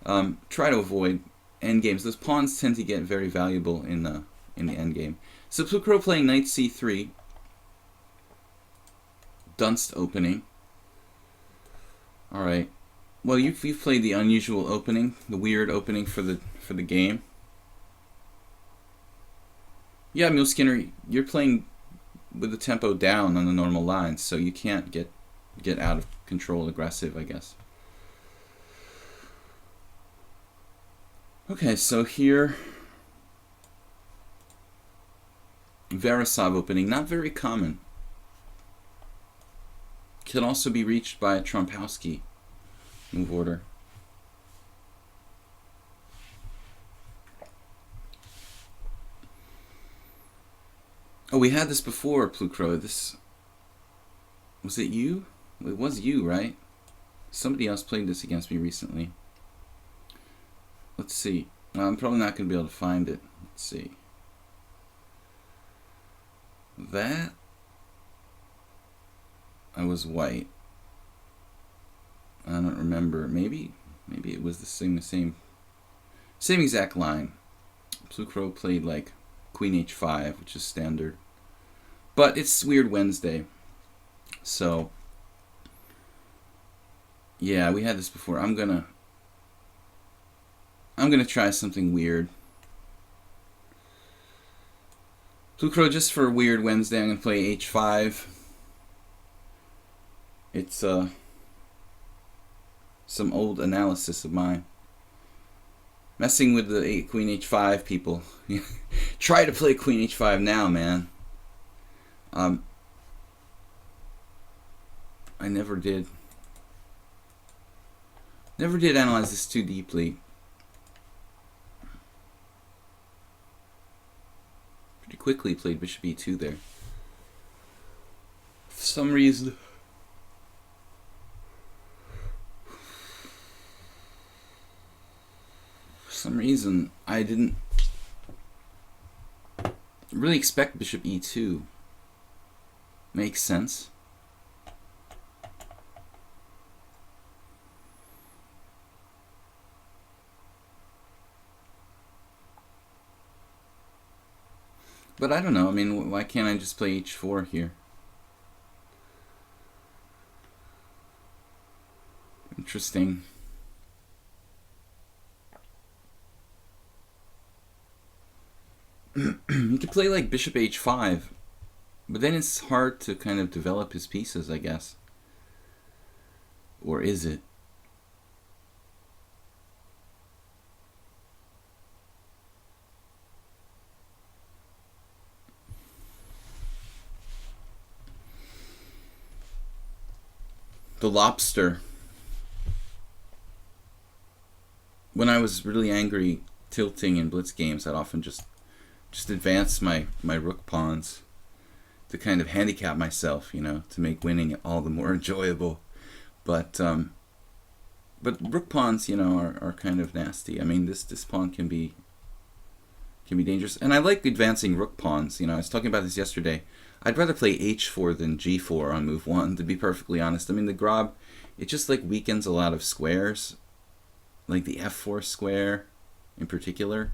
try to avoid endgames. Those pawns tend to get very valuable in the endgame. So Plucro playing knight c3, Dunst opening. All right. Well, you've played the unusual opening, the weird opening for the game. Yeah, Mule Skinner, you're playing with the tempo down on the normal lines, so you can't get out of control aggressive, I guess. Okay, so here, Veresov opening, not very common. Can also be reached by a Trompowsky move order. Oh, we had this before, Plucro. This was it you? It was you, right? Somebody else played this against me recently. Let's see. I'm probably not going to be able to find it. Let's see. That I was white. I don't remember. Maybe it was the same exact line. Plucro played like Queen H5, which is standard. But it's Weird Wednesday. So yeah, we had this before. I'm gonna try something weird. Plucro, just for Weird Wednesday, I'm gonna play H5. It's some old analysis of mine. Messing with the Queen H5 people. Try to play Queen H5 now, man. I never did analyze this too deeply. Pretty quickly played Bishop E2 there. For some reason, I didn't really expect Bishop E2. Makes sense. But I don't know. I mean, why can't I just play H4 here? Interesting. You could play like Bishop H5 But then it's hard to kind of develop his pieces, I guess. Or is it? The lobster. When I was really angry tilting in blitz games, I'd often just advance my rook pawns to kind of handicap myself, you know, to make winning all the more enjoyable. But rook pawns, you know, are kind of nasty. I mean, this pawn can be dangerous. And I like advancing rook pawns. You know, I was talking about this yesterday. I'd rather play h4 than g4 on move 1, to be perfectly honest. I mean, the Grob, it just like weakens a lot of squares, like the f4 square in particular.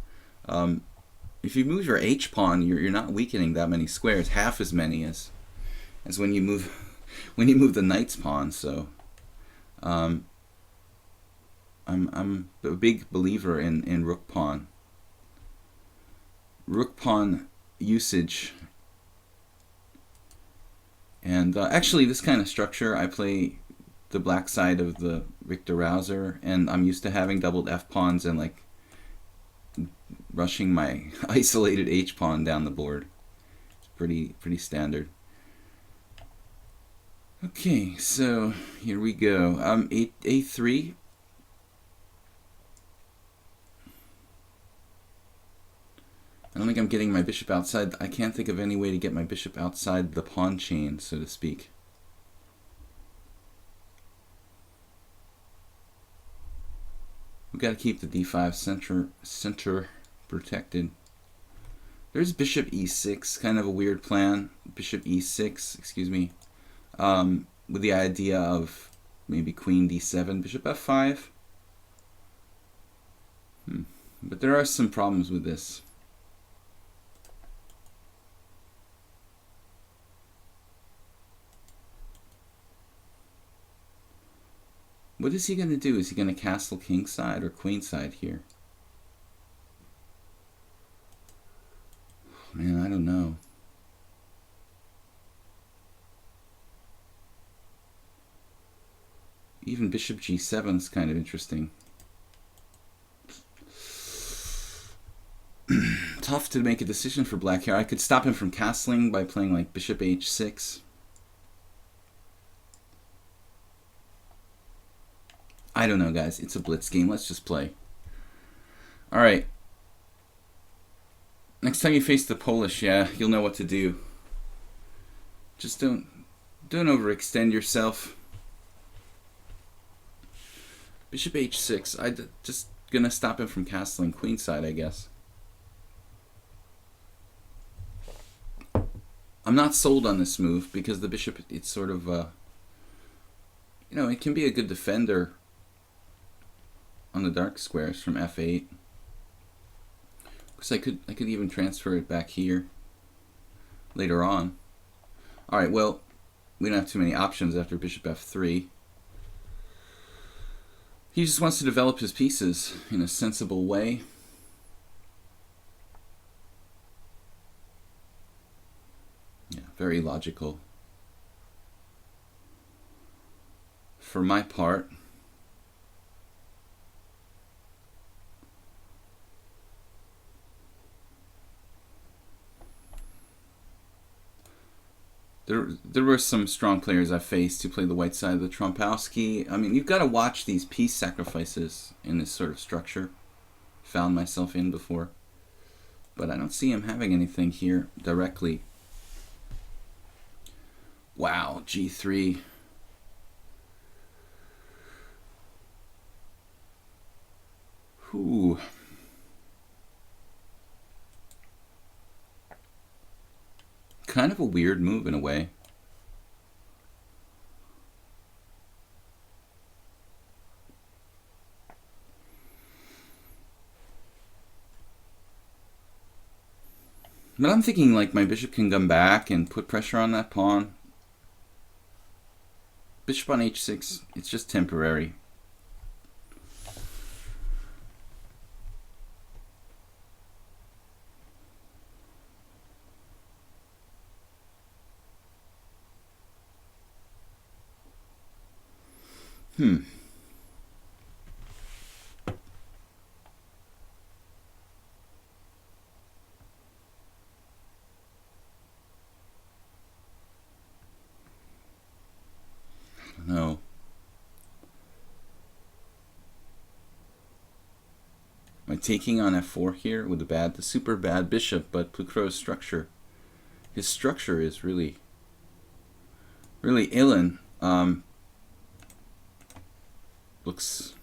If you move your h pawn, you're not weakening that many squares, half as many as when you move the knight's pawn. So I'm a big believer in rook pawn usage. And actually, this kind of structure, I play the black side of the Richter Rouser, and I'm used to having doubled f pawns and like rushing my isolated h pawn down the board. It's pretty standard. Okay, so here we go. A3. I don't think I'm getting my bishop outside. I can't think of any way to get my bishop outside the pawn chain, so to speak. We've got to keep the d5 center protected. There's bishop e6, kind of a weird plan. Bishop e6, excuse me, with the idea of maybe queen d7, bishop f5. But there are some problems with this. What is he going to do? Is he going to castle kingside or queenside here? Man, I don't know. Even bishop g7 is kind of interesting. Tough to make a decision for black here. I could stop him from castling by playing like bishop h6. I don't know, guys. It's a blitz game. Let's just play. All right. Next time you face the Polish, yeah, you'll know what to do. Just don't overextend yourself. Bishop h6. I'm just gonna stop him from castling queenside, I guess. I'm not sold on this move because the bishop, it's sort of, you know, it can be a good defender on the dark squares from f8. Because I could even transfer it back here later on. All right, well, we don't have too many options after bishop f3. He just wants to develop his pieces in a sensible way. Yeah, very logical. For my part, there were some strong players I faced who played the white side of the Trompowsky. I mean, you've got to watch these piece sacrifices in this sort of structure. Found myself in before. But I don't see him having anything here directly. Wow, g3. Whew. Kind of a weird move in a way. But I'm thinking like my bishop can come back and put pressure on that pawn. Bishop on h6, it's just temporary. No. Am I taking on f4 here with the super bad bishop, but Pucro's structure, his structure is really illin. Looks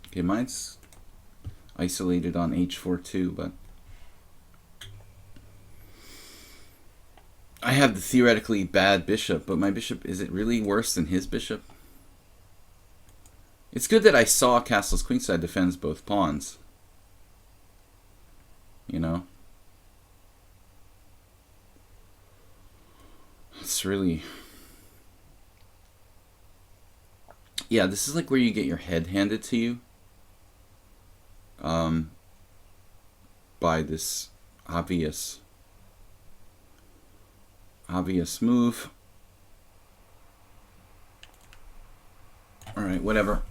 okay. Mine's isolated on h4 too, but I have the theoretically bad bishop, but my bishop, is it really worse than his bishop? It's good that I saw castle's queenside defends both pawns. You know? It's really... Yeah, this is like where you get your head handed to you. By this obvious move. Alright, whatever.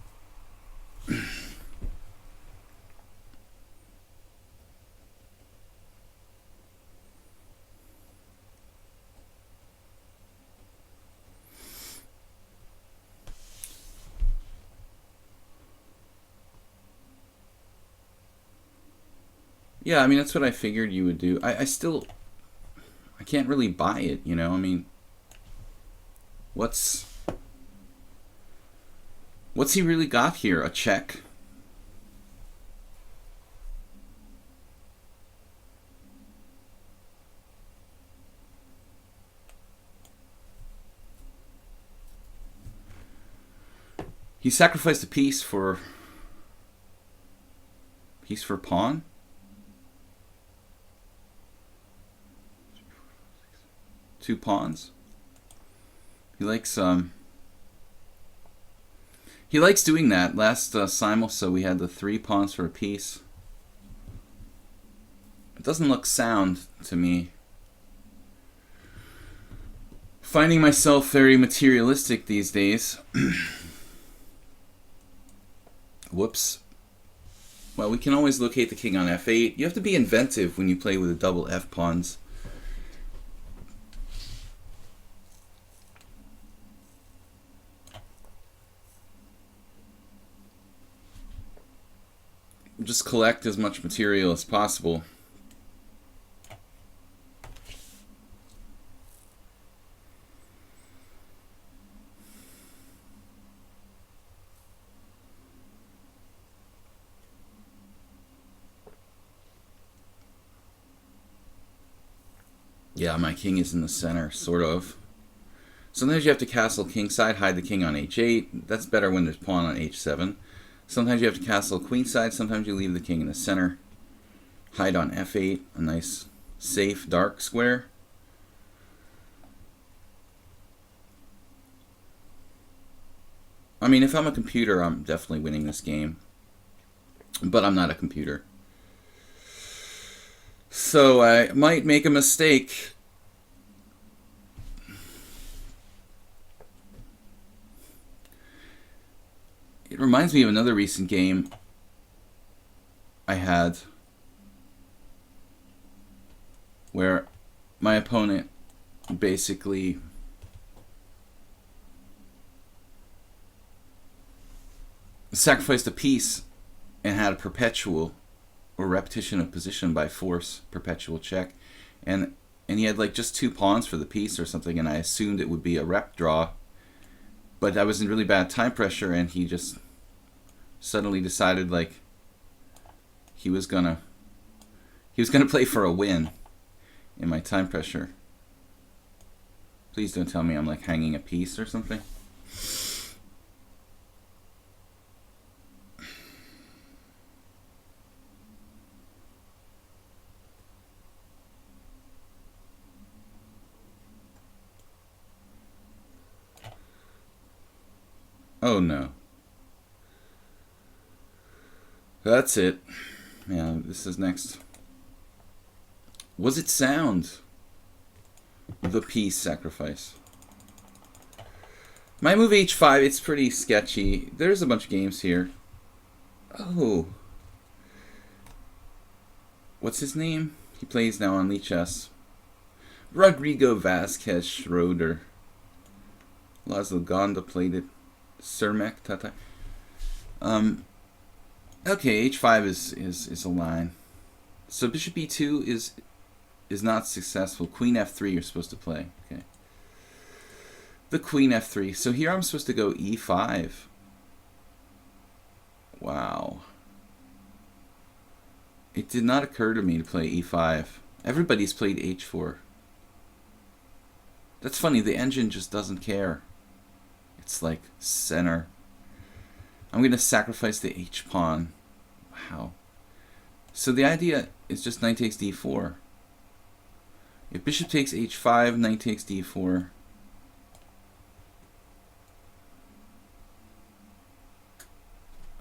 Yeah, I mean, that's what I figured you would do. I can't really buy it, you know? I mean, what's he really got here? A check? He sacrificed a piece for pawn? Two pawns. He likes doing that. Last simul, so we had the 3 pawns for a piece. It doesn't look sound to me. Finding myself very materialistic these days. Whoops. Well, we can always locate the king on f8. You have to be inventive when you play with the double f pawns. Just collect as much material as possible. Yeah, my king is in the center, sort of. Sometimes you have to castle kingside, hide the king on h8. That's better when there's pawn on h7. Sometimes you have to castle queenside, sometimes you leave the king in the center. Hide on f8, a nice, safe, dark square. I mean, if I'm a computer, I'm definitely winning this game. But I'm not a computer. So I might make a mistake. It reminds me of another recent game I had where my opponent basically sacrificed a piece and had a perpetual or repetition of position by force perpetual check, and he had like just 2 pawns for the piece or something, and I assumed it would be a rep draw, but I was in really bad time pressure, and he just suddenly decided like he was gonna play for a win in my time pressure. Please don't tell me I'm like hanging a piece or something. Oh no. That's it. Yeah, this is next. Was it sound? The piece sacrifice. My move h5, it's pretty sketchy. There's a bunch of games here. Oh. What's his name? He plays now on lichess. Rodrigo Vasquez Schroeder. Laszlo Gonda played it. Cermak Tata. Okay, h5 is a line. So bishop e2 is not successful. Queen f3 you're supposed to play. Okay. The queen f3. So here I'm supposed to go e5. Wow. It did not occur to me to play e5. Everybody's played h4. That's funny, the engine just doesn't care. It's like center. I'm going to sacrifice the h-pawn. Wow. So the idea is just knight takes d4. If bishop takes h5, knight takes d4.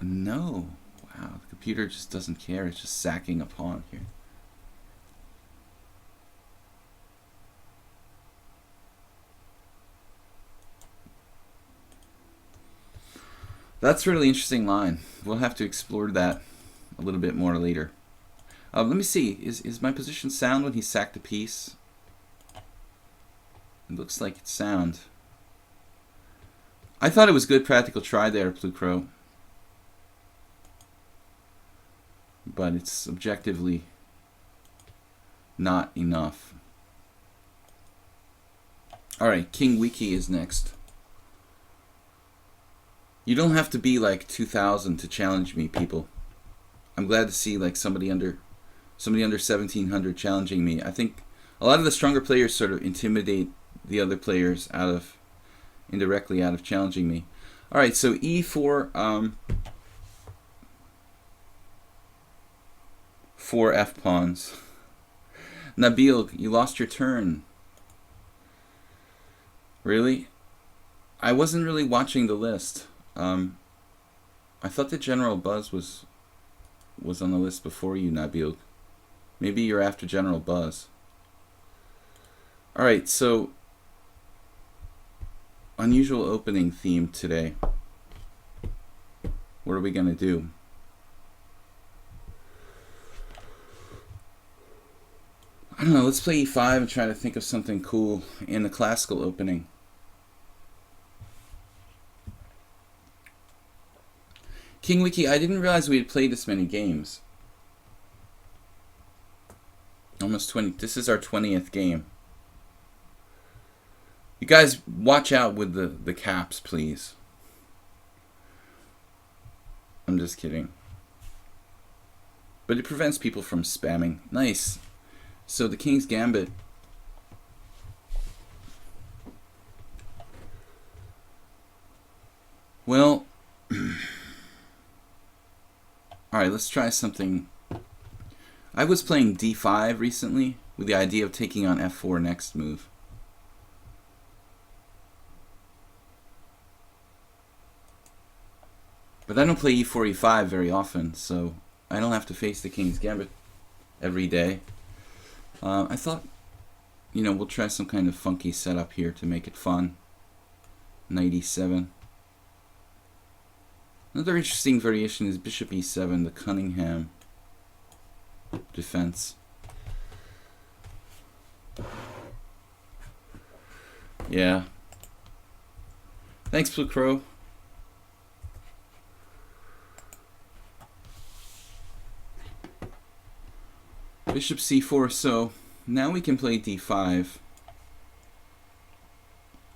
No. Wow, the computer just doesn't care. It's just sacking a pawn here. That's a really interesting line. We'll have to explore that a little bit more later. Let me see. Is my position sound when he sacked a piece? It looks like it's sound. I thought it was good practical try there, Plukro. But it's objectively not enough. Alright, King Wiki is next. You don't have to be like 2000 to challenge me, people. I'm glad to see like somebody under 1700 challenging me. I think a lot of the stronger players sort of intimidate the other players indirectly out of challenging me. All right, so e4, 4 f pawns. Nabil, you lost your turn. Really? I wasn't really watching the list. I thought the General Buzz was on the list before you, Nabil. Maybe you're after General Buzz. Alright, so unusual opening theme today. What are we going to do? I don't know, let's play e5 and try to think of something cool in the classical opening. King Wiki, I didn't realize we had played this many games. Almost 20. This is our 20th game. You guys watch out with the caps, please. I'm just kidding. But it prevents people from spamming. Nice. So the King's Gambit. Well, alright, let's try something. I was playing d5 recently with the idea of taking on f4 next move. But I don't play e4, e5 very often, so I don't have to face the King's Gambit every day. I thought, we'll try some kind of funky setup here to make it fun. Knight e7. Another interesting variation is bishop e7, the Cunningham defense. Yeah. Thanks, Blue Crow. Bishop c4, so now we can play d5.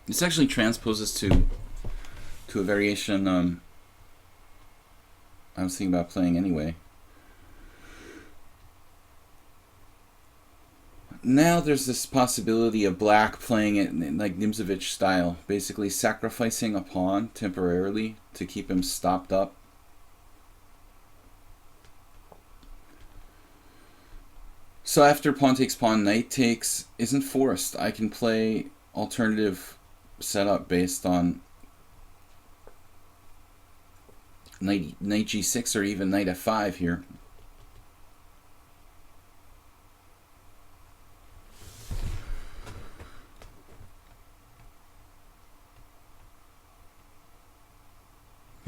This actually transposes to a variation I was thinking about playing anyway. Now there's this possibility of black playing it in like Nimzovich style, basically sacrificing a pawn temporarily to keep him stopped up. So after pawn takes pawn, knight takes isn't forced. I can play alternative setup based on knight g6 or even knight f5 here.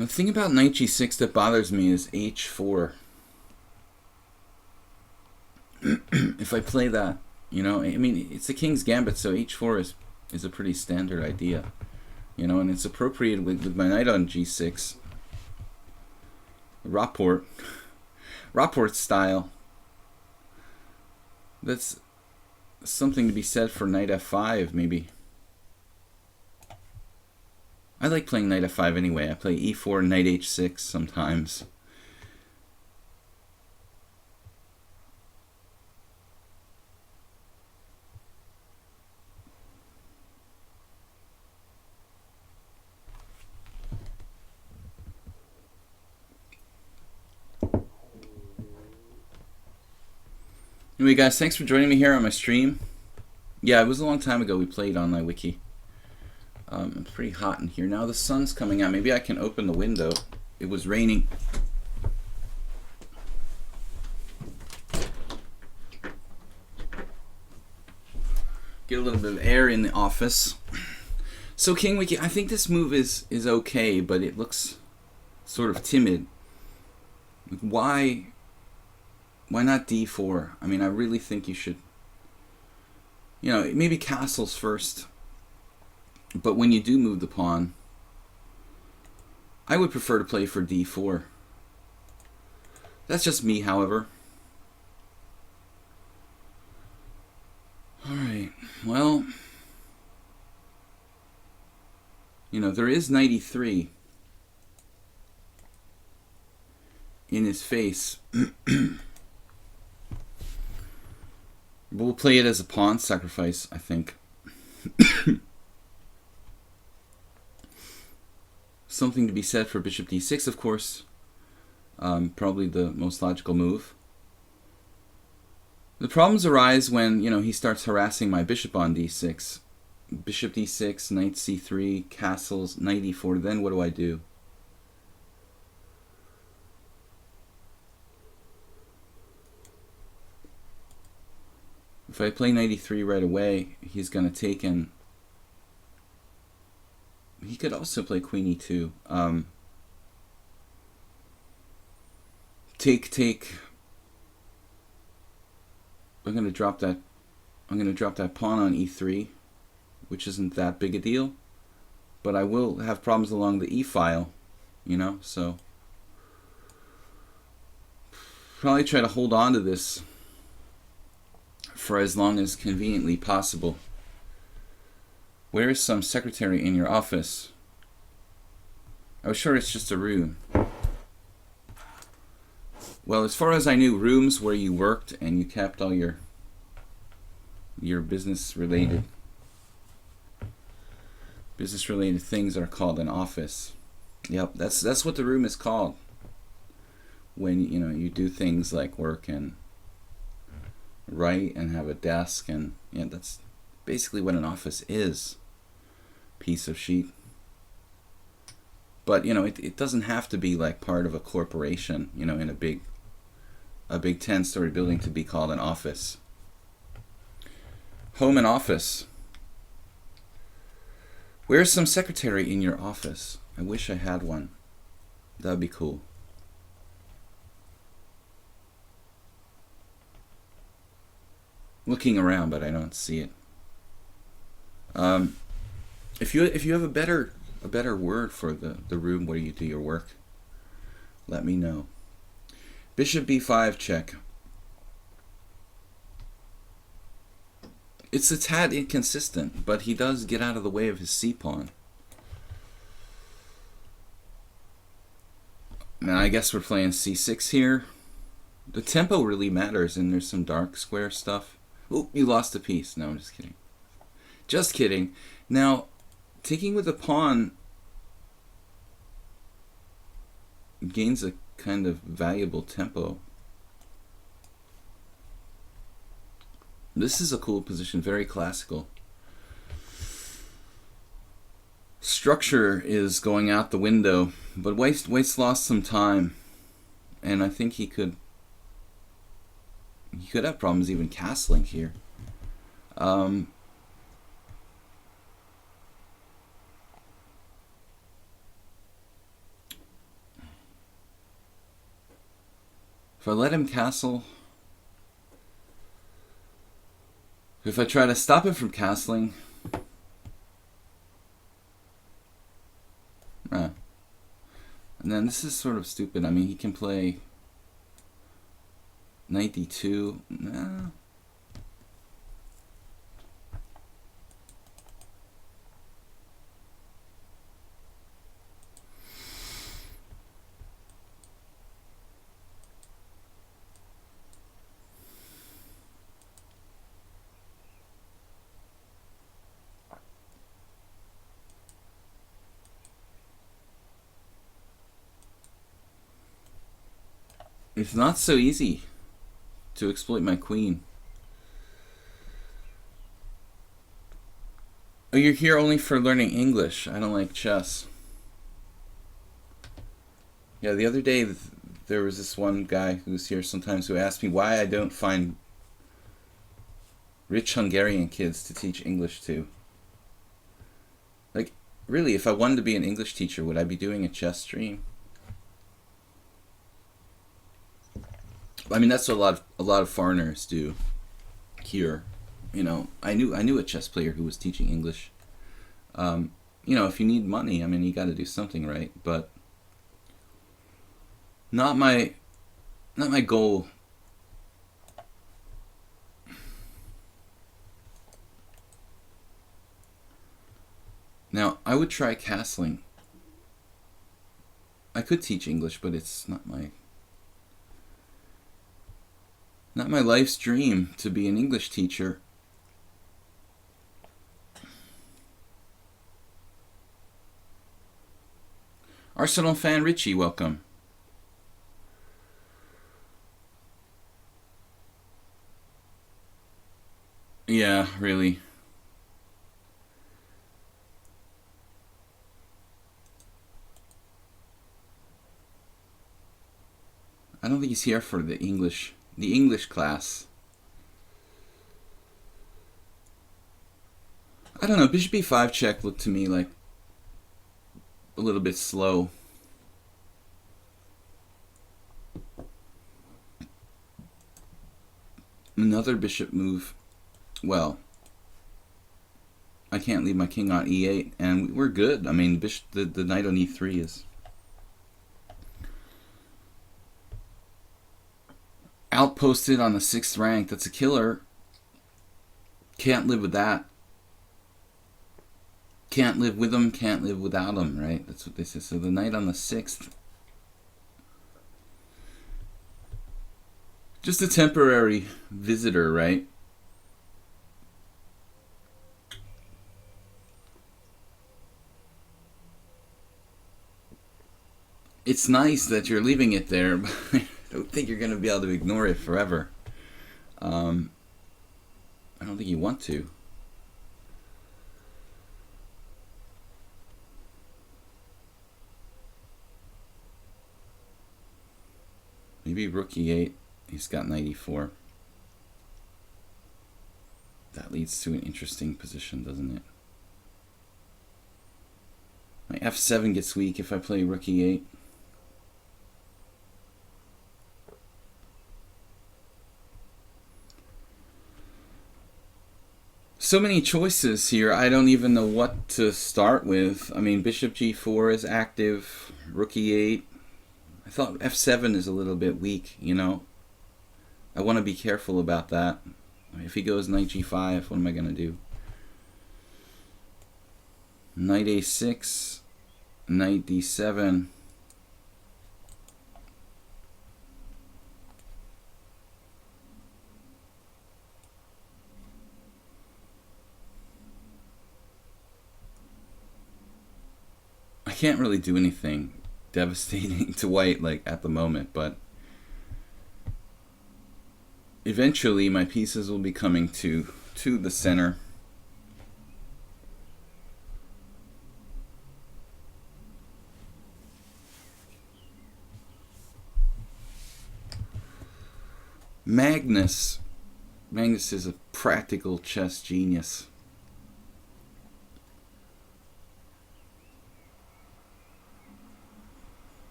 The thing about knight g6 that bothers me is h4. If I play that, you know, I mean, it's a king's gambit, so h4 is a pretty standard idea, you know, and it's appropriate with my knight on g6. Rapport style. That's something to be said for knight f5, maybe. I like playing knight f5 anyway. I play e4, knight h6 sometimes. Anyway, guys, thanks for joining me here on my stream. Yeah, it was a long time ago we played on my wiki. It's pretty hot in here. Now the sun's coming out. Maybe I can open the window. It was raining. Get a little bit of air in the office. So King Wiki, I think this move is okay, but it looks sort of timid. Why not d4? I mean, I really think you should, you know, maybe castles first. But when you do move the pawn, I would prefer to play for d4. That's just me, however. Alright, well, you know, there is knight e3 in his face. We'll play it as a pawn sacrifice, I think. Something to be said for bishop d6, of course. Probably the most logical move. The problems arise when, you know, he starts harassing my bishop on d6. Bishop d6, knight c3, castles, knight e4. Then what do I do? If I play knight e3 right away, he's going to take and he could also play queen e2. Take. I'm going to drop that pawn on e3, which isn't that big a deal, but I will have problems along the e file, you know. So probably try to hold on to this for as long as conveniently possible. Where is some secretary in your office? I was sure it's just a room. Well, as far as I knew, rooms where you worked and you kept all your business-related things are called an office. Yep, that's what the room is called. When, you know, you do things like work and write and have a desk, and yeah, that's basically what an office is. Piece of sheet. But, you know, it doesn't have to be like part of a corporation, you know, in a big 10-story building to be called an office. Home and office. Where's some secretary in your office? I wish I had one. That'd be cool. Looking around, but I don't see it. If you have a better word for the room where you do your work, let me know. Bishop b5 check. It's a tad inconsistent, but he does get out of the way of his c-pawn. Now I guess we're playing c6 here. The tempo really matters, and there's some dark square stuff. Oh, you lost a piece. No, I'm just kidding. Just kidding. Now, taking with a pawn gains a kind of valuable tempo. This is a cool position, very classical. Structure is going out the window, but White's lost some time, and I think he could have problems even castling here. If I let him castle... If I try to stop him from castling... And then this is sort of stupid. I mean, he can play... Knight d2. Nah. It's not so easy to exploit my queen. Oh, you're here only for learning English. I don't like chess. Yeah, the other day there was this one guy who's here sometimes who asked me why I don't find rich Hungarian kids to teach English to. Like, really, if I wanted to be an English teacher, would I be doing a chess stream? I mean, that's what a lot of foreigners do here. You know, I knew a chess player who was teaching English. You know, if you need money, I mean, you got to do something, right? But not my goal. Now, I would try castling. I could teach English, but it's not my life's dream to be an English teacher. Arsenal fan Richie, welcome. Yeah, really. I don't think he's here for the English class. I don't know, bishop e5 check looked to me like a little bit slow. Another bishop move. Well, I can't leave my king on e8, and we're good. I mean, the knight on e3 is outposted on the 6th rank. That's a killer. Can't live with that. Can't live with him, can't live without him, right? That's what they say. So the knight on the 6th. Just a temporary visitor, right? It's nice that you're leaving it there, but I don't think you're going to be able to ignore it forever. I don't think you want to. Maybe rook e8. He's got knight e4. That leads to an interesting position, doesn't it? My f7 gets weak if I play rook e8. So many choices here, I don't even know what to start with. I mean, bishop g4 is active, rook e8. I thought f7 is a little bit weak, you know. I want to be careful about that. If he goes knight g5, what am I going to do? Knight a6, knight d7. I can't really do anything devastating to white like at the moment, but eventually my pieces will be coming to the center. Magnus is a practical chess genius.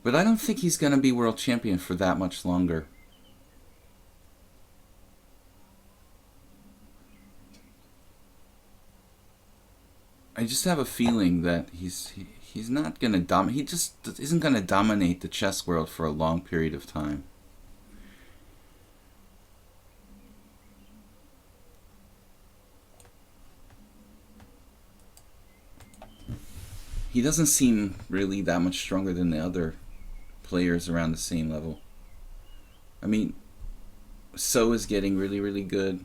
But I don't think he's going to be world champion for that much longer. I just have a feeling that he's not going to dominate. He just isn't going to dominate the chess world for a long period of time. He doesn't seem really that much stronger than the other players around the same level. I mean, So is getting really, really good.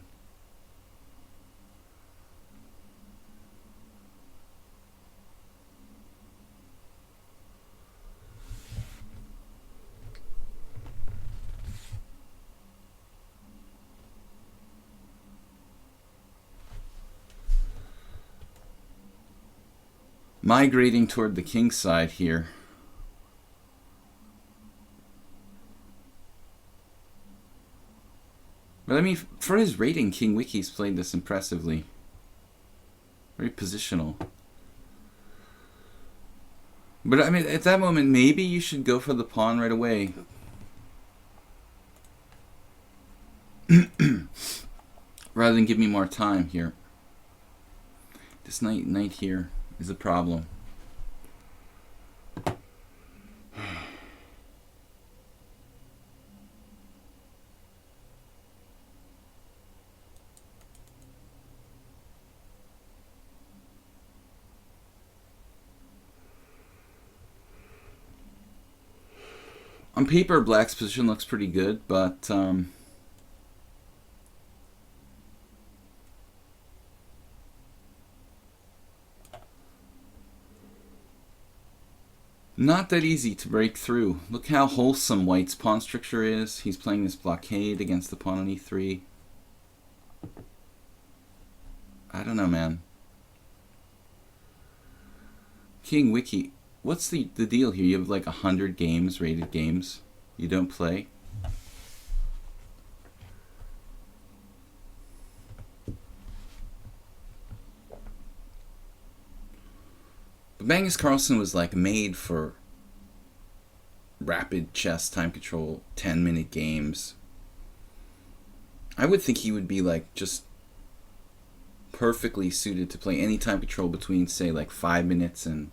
Migrating toward the king side here. But I mean, for his rating, King Wiki's played this impressively. Very positional. But I mean, at that moment, maybe you should go for the pawn right away. Rather than give me more time here. This knight here is a problem. On paper, Black's position looks pretty good, but not that easy to break through. Look how wholesome White's pawn structure is. He's playing this blockade against the pawn on e3. I don't know, man. King Wiki. What's the deal here? You have like 100 games, rated games. You don't play? But Magnus Carlsen was like made for rapid chess, time control, 10-minute games. I would think he would be like just perfectly suited to play any time control between, say, like 5 minutes and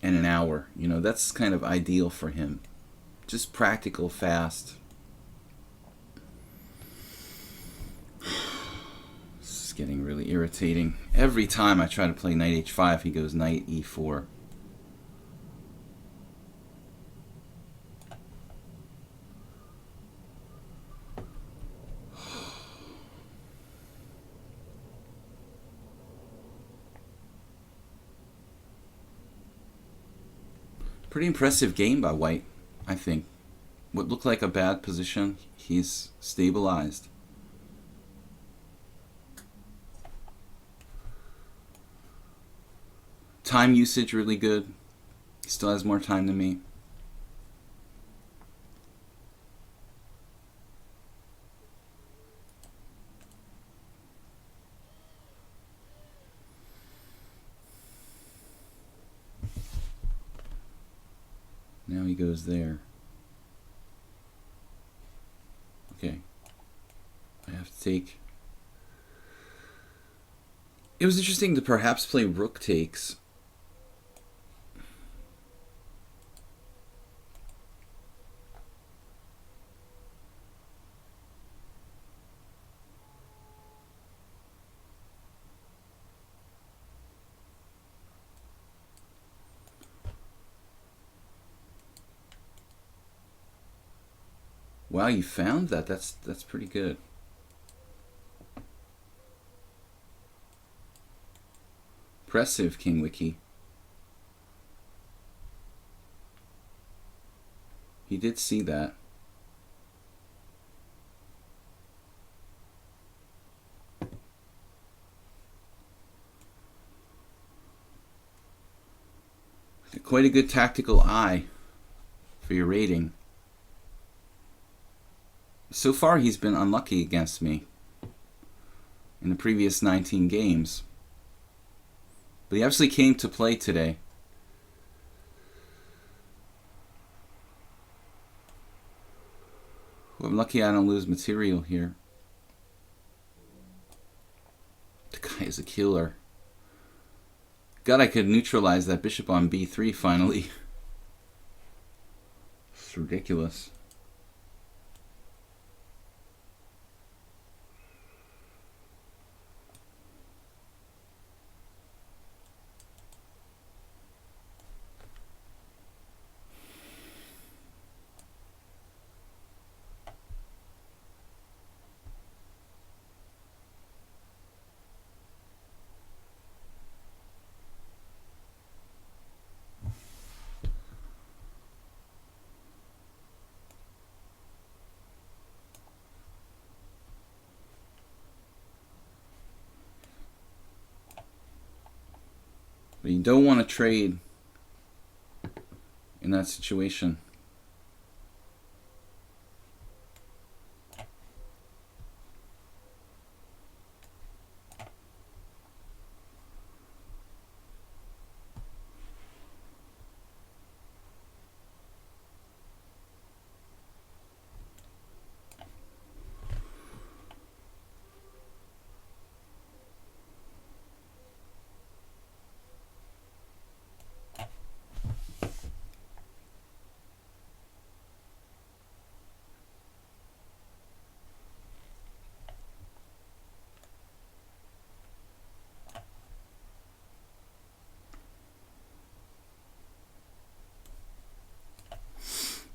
an hour. You know, that's kind of ideal for him. Just practical, fast. This is getting really irritating. Every time I try to play knight h5, he goes knight e4. Pretty impressive game by White, I think. What looked like a bad position, he's stabilized. Time usage really good. He still has more time than me. Now he goes there. Okay. I have to take... It was interesting to perhaps play rook takes. Wow, you found that? That's pretty good. Impressive, King Wiki. He did see that. Quite a good tactical eye for your rating. So far, he's been unlucky against me in the previous 19 games. But he actually came to play today. I'm lucky I don't lose material here. The guy is a killer. God, I could neutralize that bishop on b3 finally. It's ridiculous. But you don't want to trade in that situation.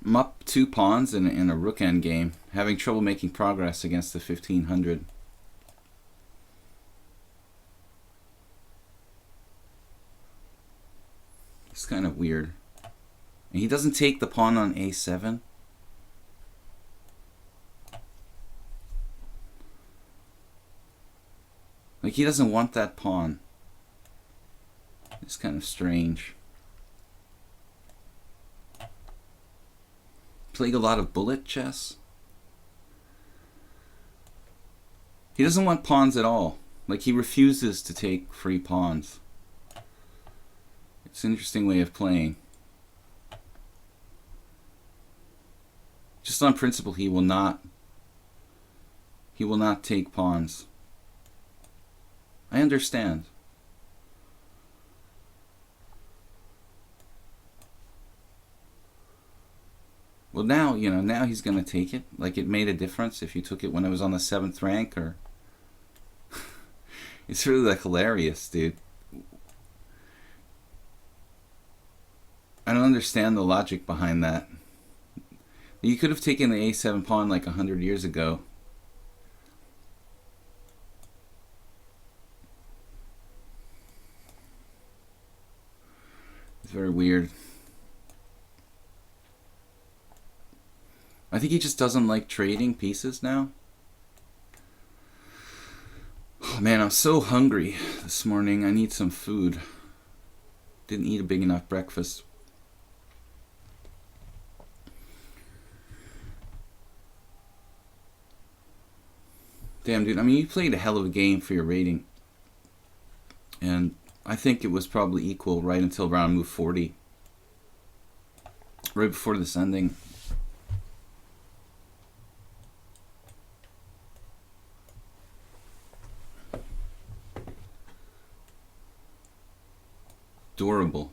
I'm up 2 pawns in a rook endgame, having trouble making progress against the 1500. It's kind of weird. And he doesn't take the pawn on a7. Like, he doesn't want that pawn. It's kind of strange. Playing a lot of bullet chess. He doesn't want pawns at all. Like, he refuses to take free pawns. It's an interesting way of playing. Just on principle, he will not take pawns. I understand. Well, now, you know, now he's going to take it. Like, it made a difference if you took it when I was on the 7th rank, or... It's really, like, hilarious, dude. I don't understand the logic behind that. You could have taken the a7 pawn, like, 100 years ago. It's very weird. I think he just doesn't like trading pieces now. Oh man, I'm so hungry this morning. I need some food. Didn't eat a big enough breakfast. Damn, dude. I mean, you played a hell of a game for your rating. And I think it was probably equal right until round move 40. Right before this ending. Adorable.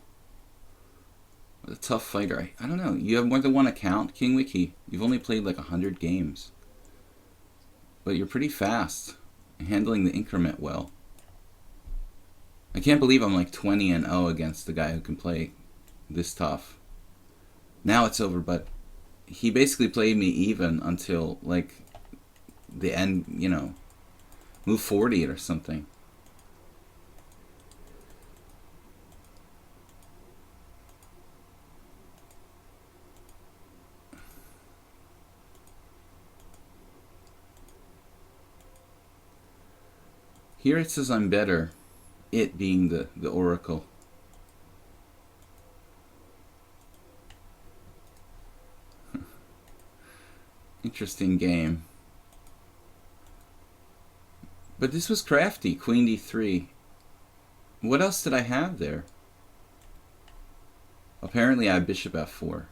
What a tough fighter. I don't know. You have more than one account, King Wiki. You've only played like 100 games. But you're pretty fast. Handling the increment well. I can't believe I'm like 20-0 against the guy who can play this tough. Now it's over, but he basically played me even until like the end, you know, move 40 or something. Here it says I'm better, it being the oracle. Interesting game. But this was crafty, queen d3. What else did I have there? Apparently I have bishop f4.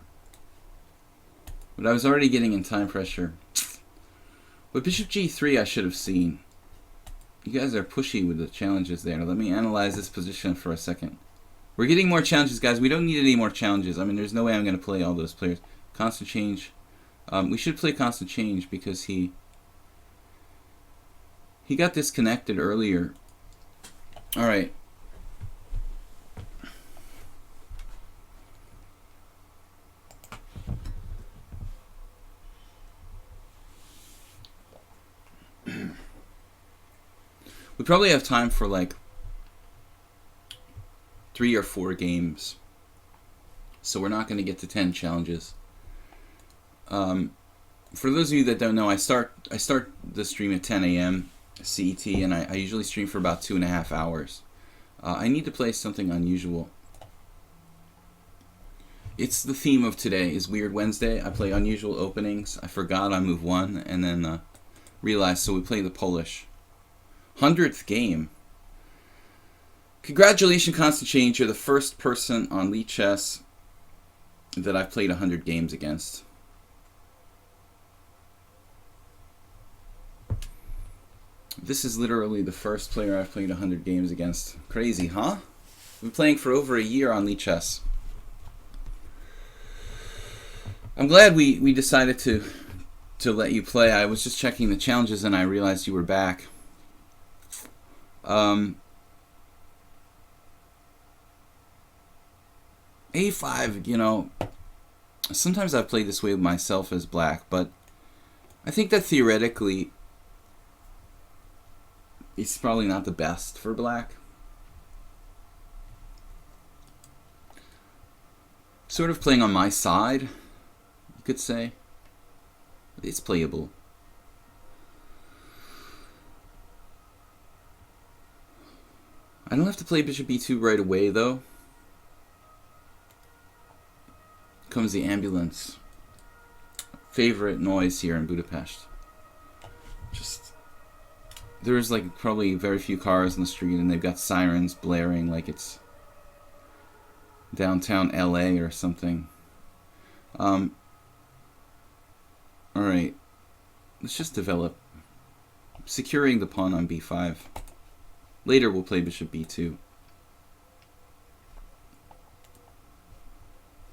But I was already getting in time pressure. But bishop g3 I should have seen. You guys are pushy with the challenges there. Let me analyze this position for a second. We're getting more challenges, guys. We don't need any more challenges. I mean, there's no way I'm going to play all those players. Constant change. We should play constant change because he got disconnected earlier. All right. We probably have time for like 3 or 4 games. So we're not going to get to 10 challenges. For those of you that don't know, I start the stream at 10 a.m. CET, and I usually stream for about 2.5 hours. I need to play something unusual. It's the theme of today, is Weird Wednesday. I play unusual openings. I forgot on move 1, and then realized, so we play the Polish. 100th game. Congratulations, Constant Change. You're the first person on lichess that I've played 100 games against. This is literally the first player I've played 100 games against. Crazy, huh? I've been playing for over a year on lichess. I'm glad we decided to let you play. I was just checking the challenges and I realized you were back. A5, you know, sometimes I've played this way with myself as black, but I think that theoretically it's probably not the best for black. Sort of playing on my side, you could say. It's playable. I don't have to play bishop b2 right away, though. Comes the ambulance. Favorite noise here in Budapest. Just, there's like probably very few cars in the street, and they've got sirens blaring like it's downtown LA or something. Alright, let's just develop. Securing the pawn on b5. Later we'll play bishop b2.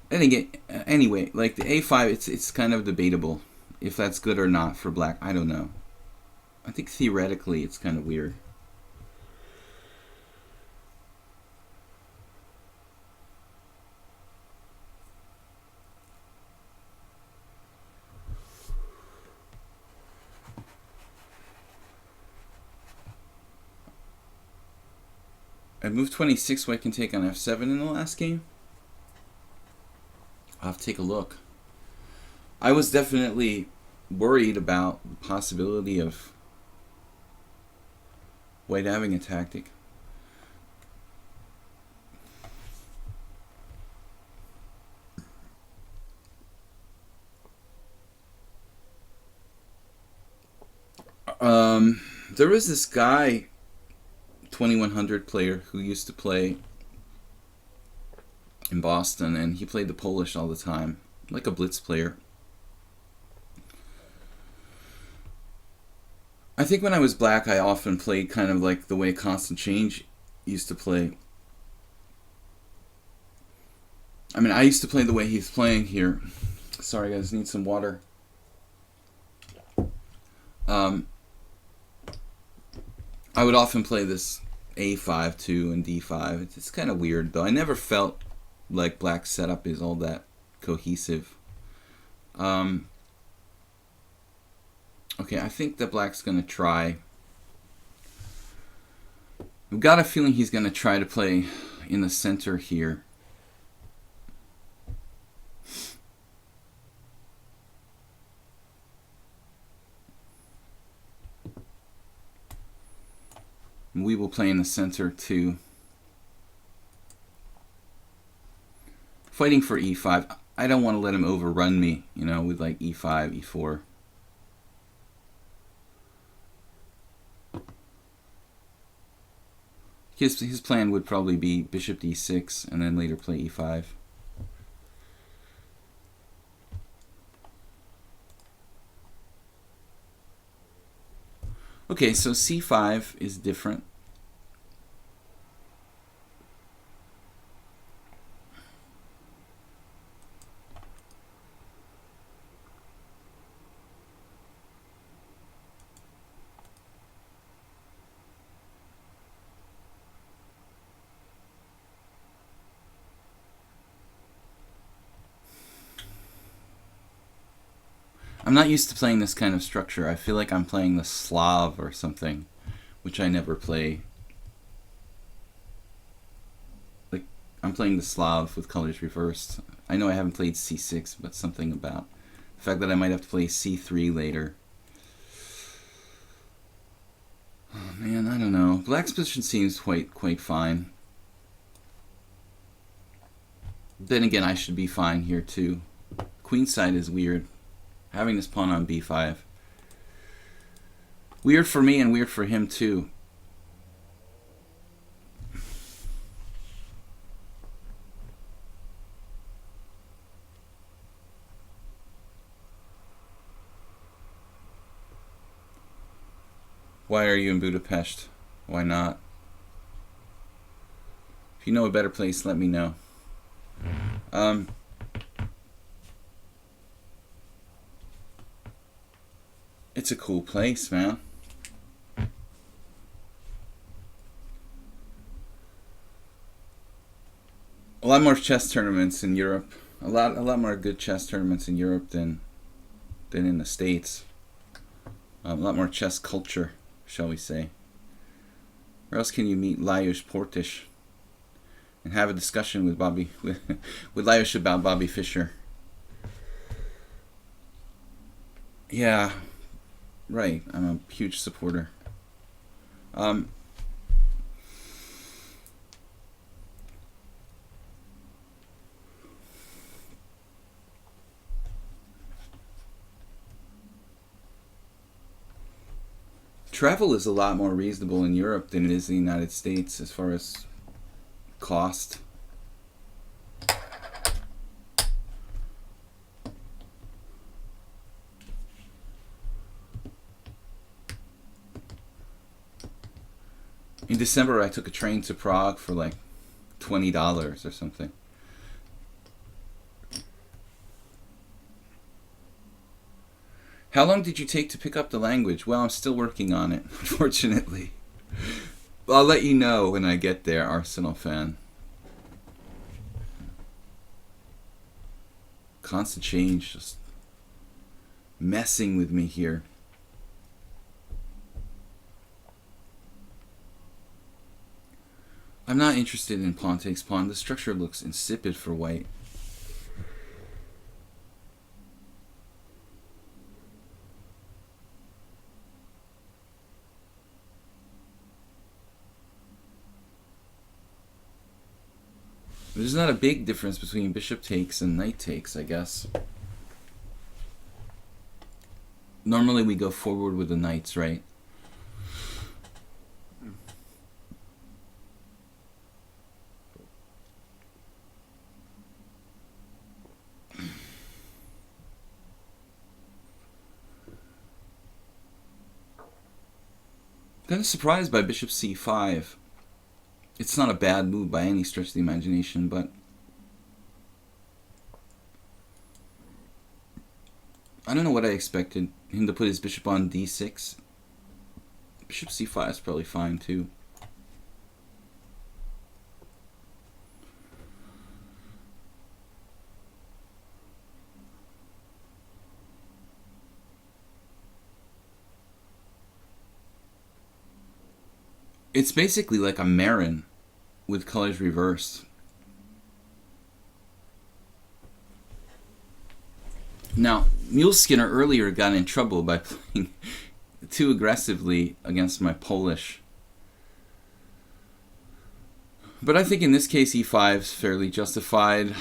Anyway, like the a5, it's kind of debatable if that's good or not for black. I don't know. I think theoretically it's kind of weird. I moved 26 white can take on f7 in the last game. I'll have to take a look. I was definitely worried about the possibility of white having a tactic. There was this guy, 2100 player, who used to play in Boston, and he played the Polish all the time, like a blitz player. I think when I was black, I often played kind of like the way Constant Change used to play. I mean, I used to play the way he's playing here. Sorry guys, need some water. I would often play this a5 too and d5. It's kind of weird though. I never felt like black's setup is all that cohesive. Okay, I think that black's gonna try. I've got a feeling he's gonna try to play in the center here. We will play in the center too. Fighting for e5. I don't want to let him overrun me, you know, with like e5, e4. His plan would probably be bishop d6 and then later play e5. Okay, so c5 is different. I'm not used to playing this kind of structure. I feel like I'm playing the Slav or something, which I never play. Like, I'm playing the Slav with colors reversed. I know I haven't played c6, but something about the fact that I might have to play c3 later. Oh man, I don't know. Black's position seems quite fine. Then again, I should be fine here too. Queenside is weird. Having this pawn on b5. Weird for me and weird for him too. Why are you in Budapest? Why not? If you know a better place, let me know. It's a cool place, man. A lot more chess tournaments in Europe. A lot more good chess tournaments in Europe than in the States. A lot more chess culture, shall we say. Where else can you meet Lajos Portish and have a discussion with with Lajos about Bobby Fischer? Yeah, right. I'm a huge supporter. Travel is a lot more reasonable in Europe than it is in the United States as far as cost. In December, I took a train to Prague for like $20 or something. How long did you take to pick up the language? Well, I'm still working on it, unfortunately. I'll let you know when I get there, Arsenal fan. Constant change, just messing with me here. I'm not interested in pawn takes pawn. The structure looks insipid for white. There's not a big difference between bishop takes and knight takes, I guess. Normally we go forward with the knights, right? Kind of surprised by bishop c5. It's not a bad move by any stretch of the imagination, but I don't know what I expected. Him to put his bishop on d6. Bishop c5 is probably fine too. It's basically like a Marin with colors reversed. Now, Muleskinner earlier got in trouble by playing too aggressively against my Polish. But I think in this case e5 is fairly justified.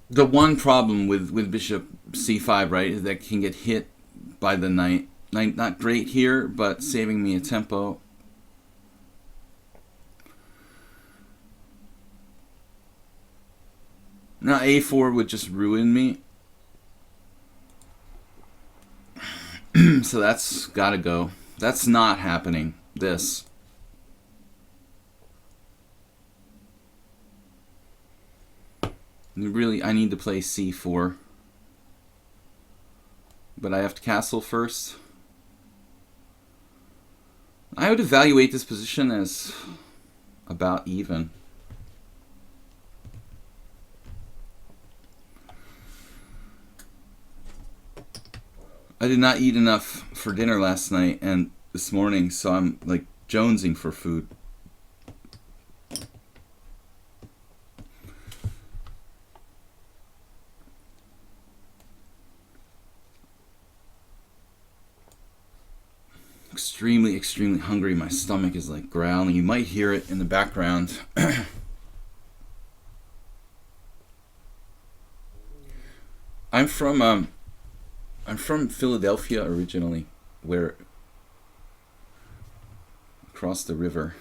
The one problem with bishop c5, right, is that it can get hit by the knight. Knight not great here, but saving me a tempo. Now a4 would just ruin me. So that's gotta go. That's not happening. This. Really, I need to play c4. But I have to castle first. I would evaluate this position as about even. I did not eat enough for dinner last night and this morning, so I'm like jonesing for food. Extremely, extremely hungry. My stomach is like growling. You might hear it in the background. I'm from Philadelphia originally, where across the river.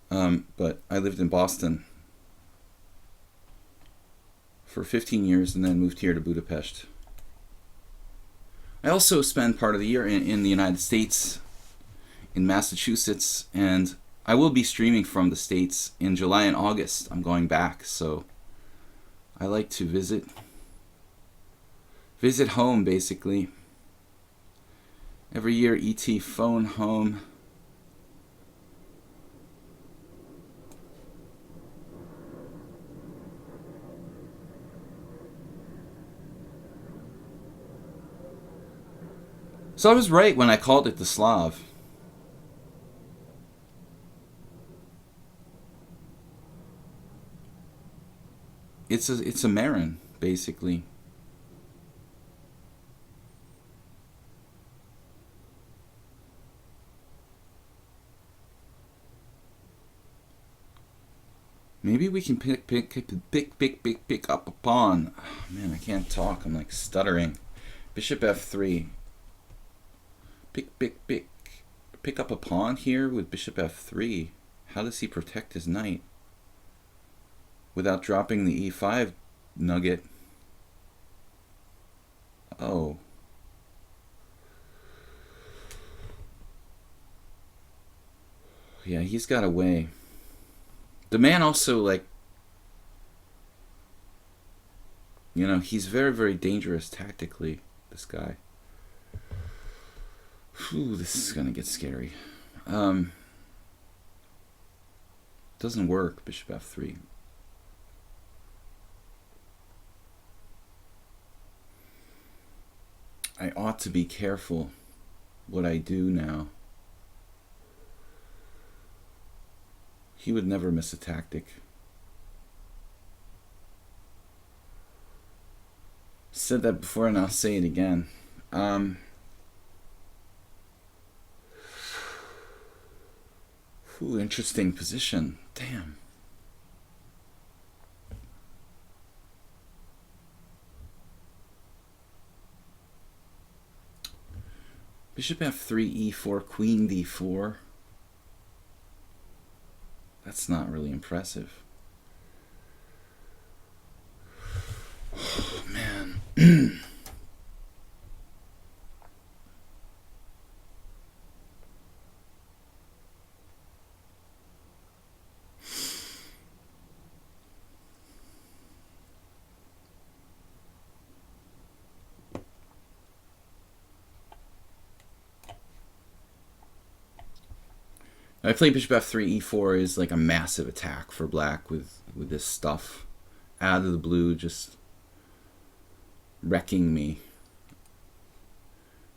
But I lived in Boston for 15 years and then moved here to Budapest. I also spend part of the year in the United States, in Massachusetts, and I will be streaming from the States in July and August. I'm going back, so I like to visit home, basically. Every year, ET phone home. So I was right when I called it the Slav. It's a Marin, basically. Maybe we can pick up a pawn. Oh, man, I can't talk. I'm like stuttering. Bishop f3. Pick up a pawn here with bishop f3. How does he protect his knight without dropping the e5 nugget? Oh. Yeah, he's got a way. The man also, like, you know, he's very, very dangerous tactically, this guy. Whew, this is gonna get scary. Doesn't work, bishop f3. I ought to be careful what I do now. He would never miss a tactic. Said that before and I'll say it again. Ooh, interesting position. Damn. Bishop f3, e4, queen d4. That's not really impressive. Oh, man. I play bishop f3, e4 is like a massive attack for black with this stuff. Out of the blue, just wrecking me.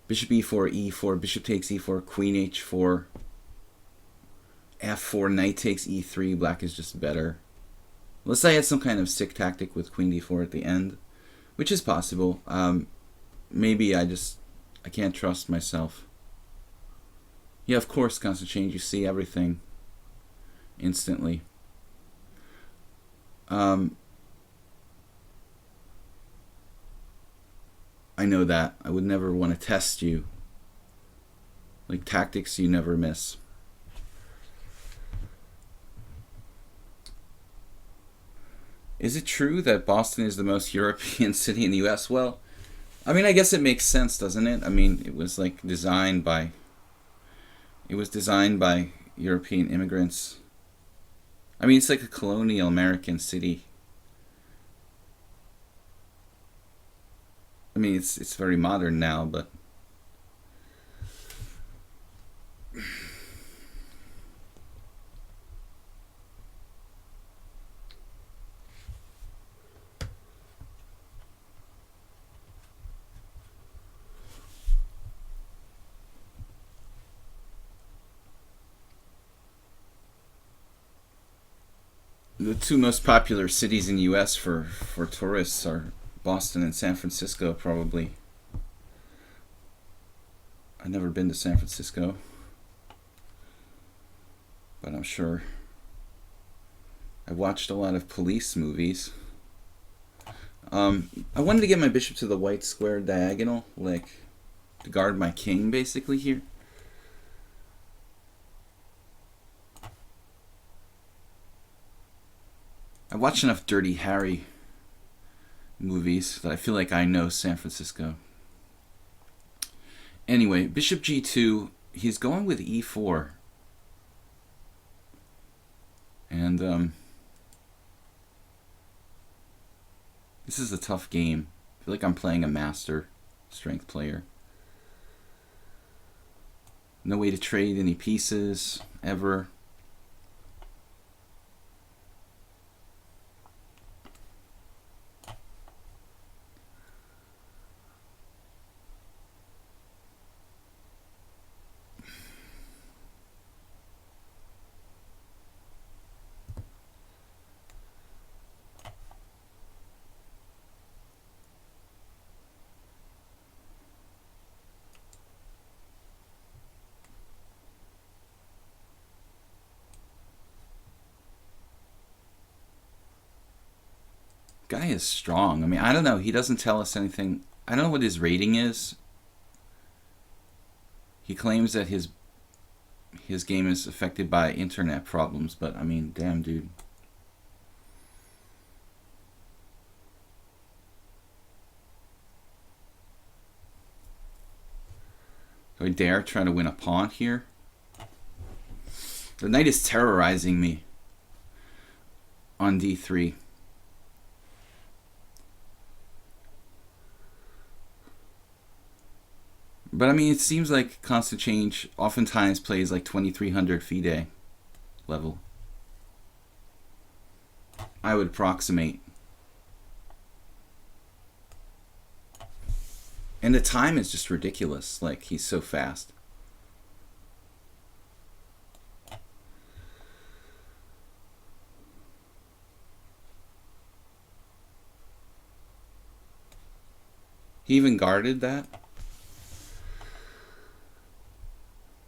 Bishop e4, e4, bishop takes e4, queen h4, f4, knight takes e3, black is just better. Unless I had some kind of sick tactic with queen d4 at the end, which is possible. Maybe I can't trust myself. Yeah, of course, constant change. You see everything instantly. I know that. I would never want to test you. Like tactics you never miss. Is it true that Boston is the most European city in the U.S.? Well, I mean, I guess it makes sense, doesn't it? I mean, it was like designed by European immigrants. I mean, it's like a colonial American city. I mean, it's very modern now, but the two most popular cities in the U.S. for tourists are Boston and San Francisco, probably. I've never been to San Francisco, but I'm sure. I've watched a lot of police movies. I wanted to get my bishop to the white square diagonal, like to guard my king, basically, here. I've watched enough Dirty Harry movies that I feel like I know San Francisco. Anyway, bishop g2, he's going with e4. And this is a tough game. I feel like I'm playing a master strength player. No way to trade any pieces ever. Guy is strong. I mean, I don't know. He doesn't tell us anything. I don't know what his rating is. He claims that his game is affected by internet problems, but I mean, damn, dude. Do I dare try to win a pawn here? The knight is terrorizing me on d3. But I mean, it seems like constant change oftentimes plays like 2300 FIDE level. I would approximate. And the time is just ridiculous. Like, he's so fast. He even guarded that.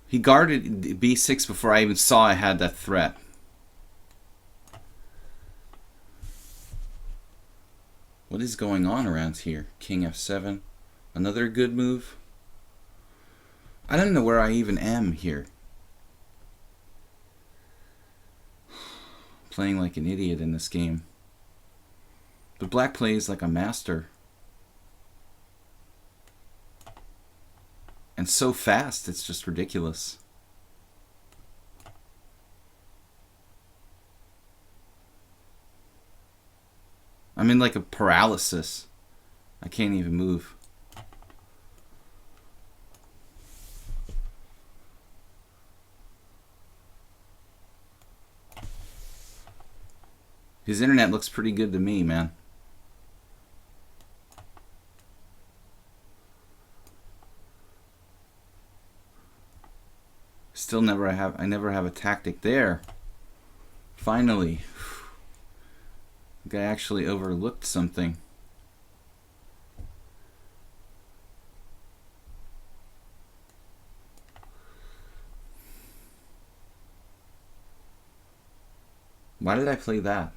He guarded b6 before I even saw I had that threat. What is going on around here? King f7. Another good move. I don't know where I even am here. Playing like an idiot in this game. But black plays like a master. And so fast, it's just ridiculous. I'm in like a paralysis. I can't even move. His internet looks pretty good to me, man. Still I never have a tactic there. Finally. The guy actually overlooked something. Why did I play that?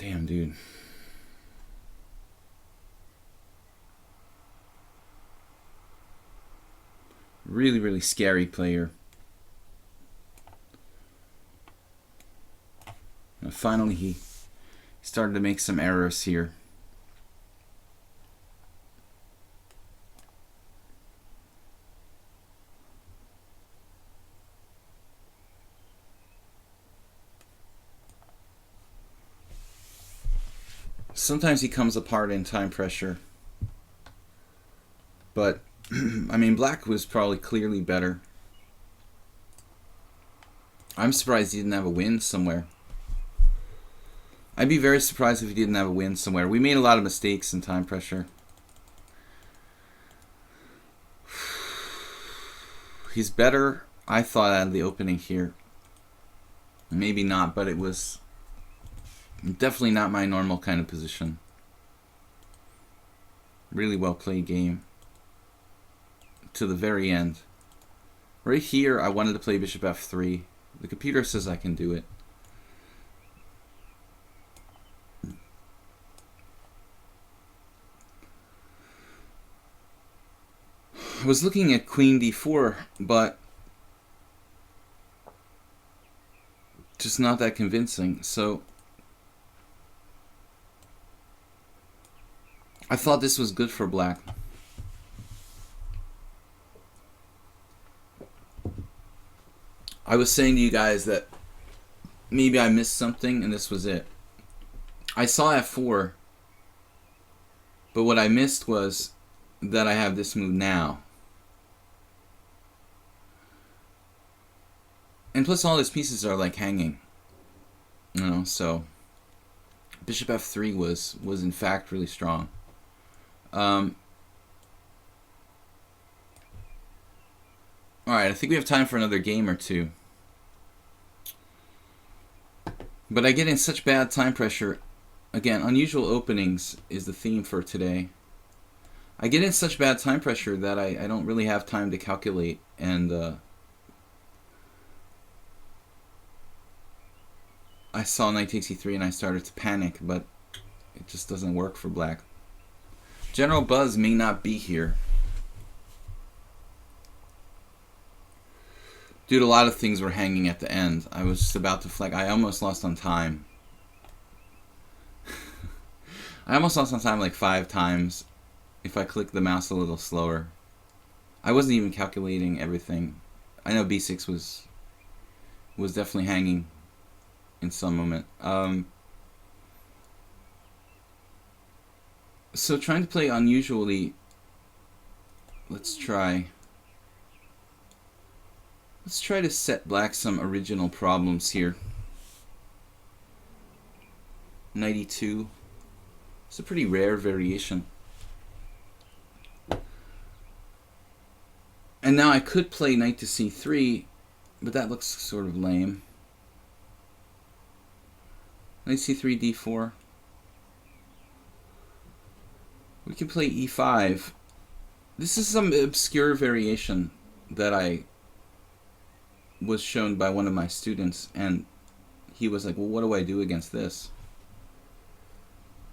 Damn, dude. Really, really scary player. And finally, he started to make some errors here. Sometimes he comes apart in time pressure. But, I mean, black was probably clearly better. I'm surprised he didn't have a win somewhere. I'd be very surprised if he didn't have a win somewhere. We made a lot of mistakes in time pressure. He's better, I thought, out of the opening here. Maybe not, but it was definitely not my normal kind of position. Really well played game. To the very end. Right here, I wanted to play bishop f3. The computer says I can do it. I was looking at queen d4, but just not that convincing. So I thought this was good for black. I was saying to you guys that maybe I missed something and this was it. I saw f4, but what I missed was that I have this move now. And plus all his pieces are like hanging. You know, so bishop f3 was in fact really strong. Alright, I think we have time for another game or two. But I get in such bad time pressure. Again, unusual openings is the theme for today. I get in such bad time pressure that I don't really have time to calculate, and I saw knight takes e3 and I started to panic, but it just doesn't work for black. General Buzz may not be here. Dude, a lot of things were hanging at the end. I was just about to flag. I almost lost on time. I almost lost on time like 5 times if I clicked the mouse a little slower. I wasn't even calculating everything. I know b6 was definitely hanging in some moment. So trying to play unusually, let's try to set black some original problems here. Knight e2. It's a pretty rare variation. And now I could play knight to c3, but that looks sort of lame. Knight c3, d4. We can play e5. This is some obscure variation that I was shown by one of my students, and he was like, well, what do I do against this?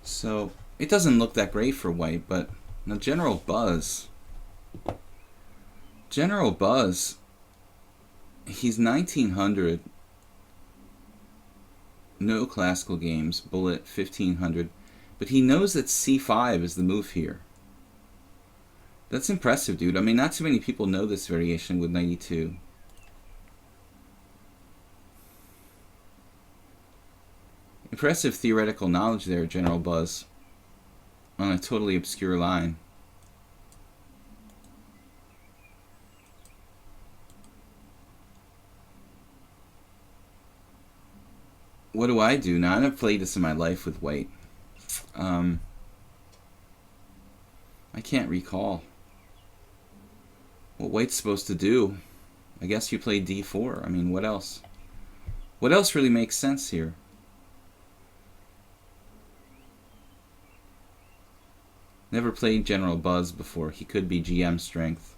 So it doesn't look that great for white, but now General Buzz, he's 1900, no classical games, bullet 1500, but he knows that c5 is the move here. That's impressive, dude. I mean, not too many people know this variation with knight e2. Impressive theoretical knowledge there, General Buzz, on a totally obscure line. What do I do? Now, I've never played this in my life with white. I can't recall what white's supposed to do. I guess you play d4. I mean, what else? What else really makes sense here? Never played General Buzz before. He could be GM strength.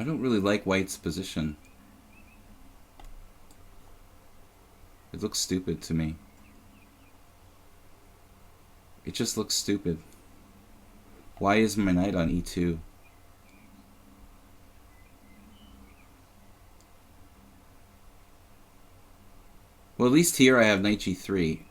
I don't really like white's position. It looks stupid to me. It just looks stupid. Why is my knight on e2? Well, at least here I have knight g3.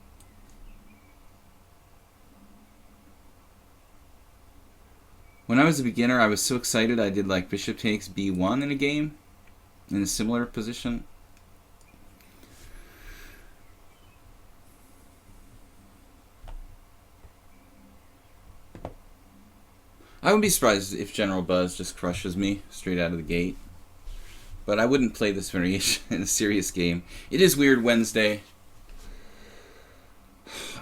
When I was a beginner, I was so excited I did like bishop takes b1 in a game, in a similar position. I wouldn't be surprised if General Buzz just crushes me straight out of the gate. But I wouldn't play this variation in a serious game. It is weird Wednesday.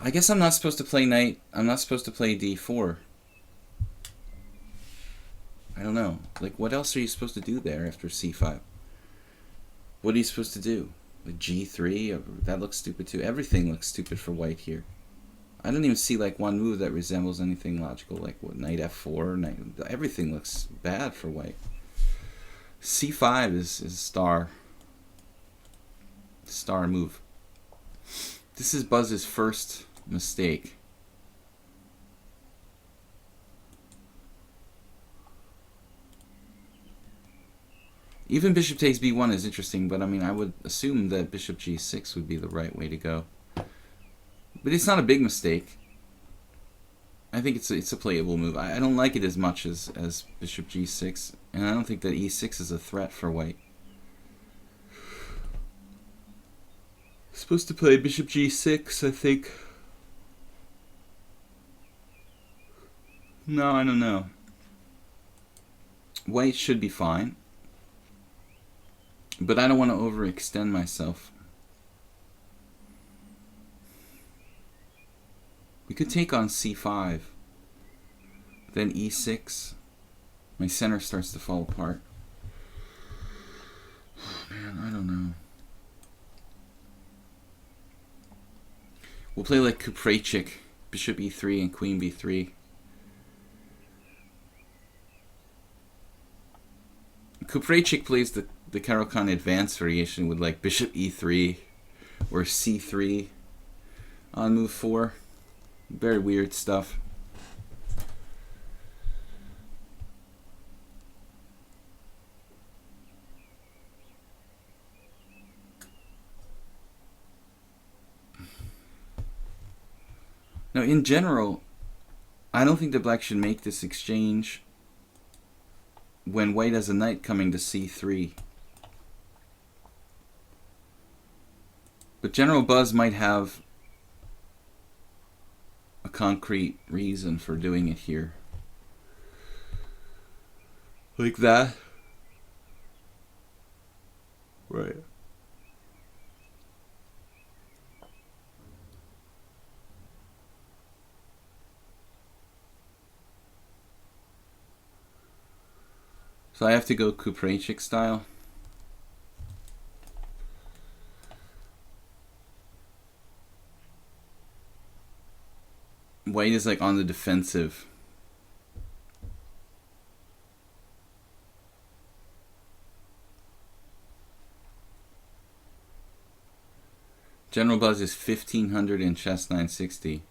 I guess I'm not supposed to play knight. I'm not supposed to play d4. I don't know. Like, what else are you supposed to do there after c5? What are you supposed to do? Like g3? That looks stupid too. Everything looks stupid for white here. I don't even see like one move that resembles anything logical. Like what, knight f4? Everything looks bad for white. c5 is star move. This is Buzz's first mistake. Even bishop takes b1 is interesting, but I mean, I would assume that bishop g6 would be the right way to go. But it's not a big mistake. I think it's a playable move. I don't like it as much as bishop g6, and I don't think that e6 is a threat for white. Supposed to play bishop g6, I think. No, I don't know. White should be fine. But I don't want to overextend myself. We could take on c5. Then e6. My center starts to fall apart. Oh, man, I don't know. We'll play like Kuprejcik, bishop e3 and queen b3. Kuprejcik plays the Caro-Kann advanced variation with like bishop e3 or c3 on move 4. Very weird stuff. Now, in general, I don't think that black should make this exchange when white has a knight coming to c3. But General Buzz might have a concrete reason for doing it here. Like that. Right. So I have to go Kuprejcik style. White is like on the defensive. General Buzz is 1500 in chess 960,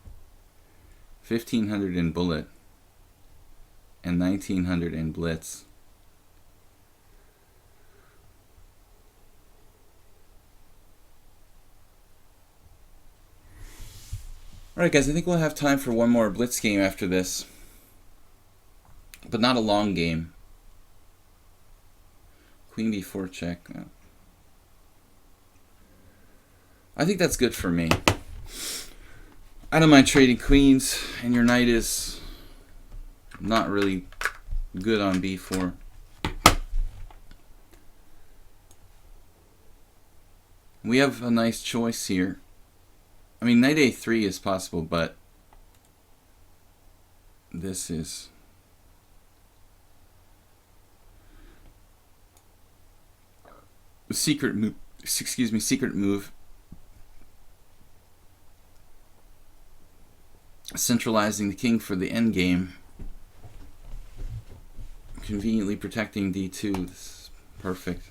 1500 in bullet, and 1900 in blitz. Alright guys, I think we'll have time for one more blitz game after this. But not a long game. Queen b4 check. I think that's good for me. I don't mind trading queens, and your knight is not really good on b4. We have a nice choice here. I mean, knight a3 is possible, but this is a secret move. Excuse me, secret move. Centralizing the king for the endgame. conveniently protecting d2. This is perfect.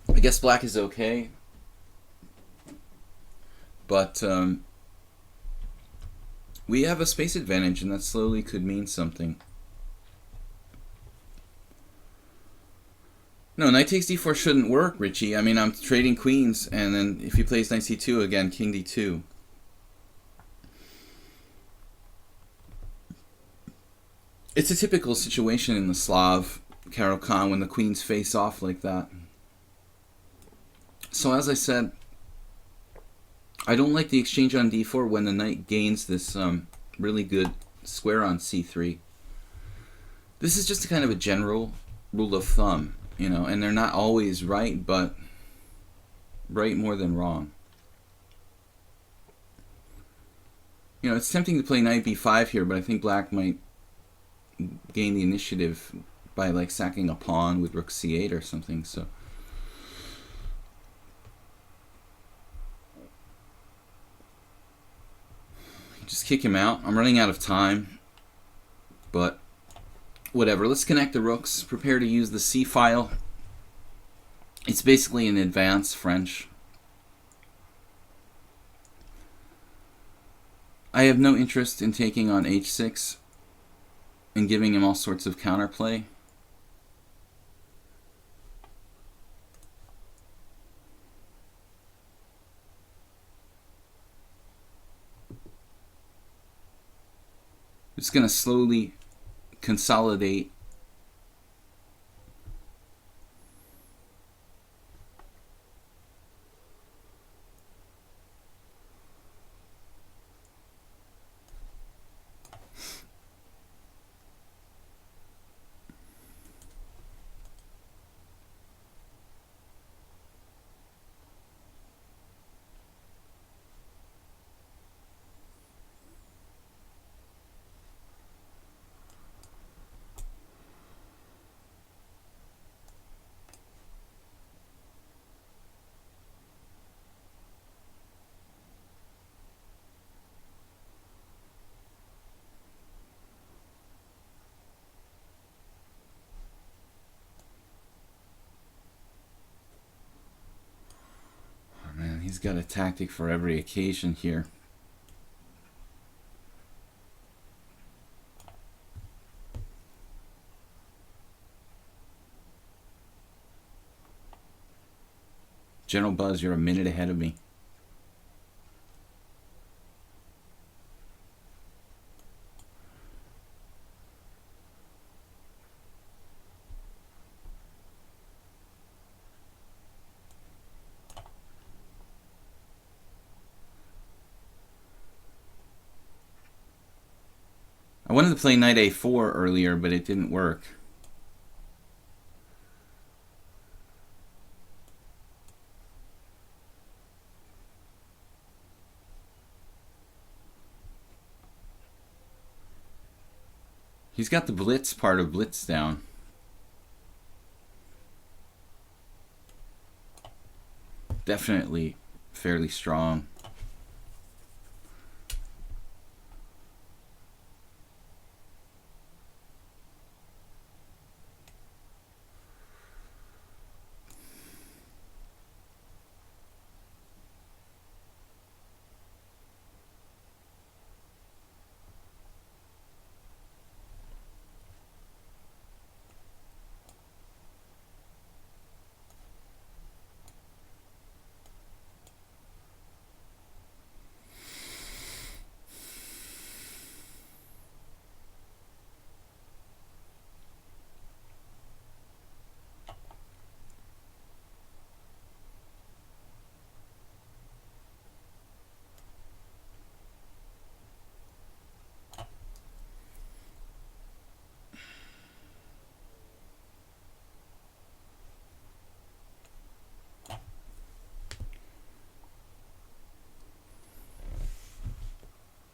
I guess black is okay, but we have a space advantage, and that slowly could mean something. No, knight takes d4 shouldn't work, Richie. I mean, I'm trading queens, and then if he plays knight c2 again, king d2. It's a typical situation in the Slav Caro-Kann when the queens face off like that. So as I said, I don't like the exchange on d4 when the knight gains this really good square on c3. This is just a kind of a general rule of thumb, you know, and they're not always right, but right more than wrong. You know, it's tempting to play knight b5 here, but I think black might gain the initiative by like sacking a pawn with rook c8 or something. So just kick him out. I'm running out of time, but whatever. Let's connect the rooks. Prepare to use the C file. It's basically an advanced French. I have no interest in taking on h6 and giving him all sorts of counterplay. It's going to slowly consolidate He's got a tactic for every occasion here. General Buzz, you're a minute ahead of me. I wanted to play knight a4 earlier, but it didn't work. He's got the blitz part of blitz down. Definitely fairly strong.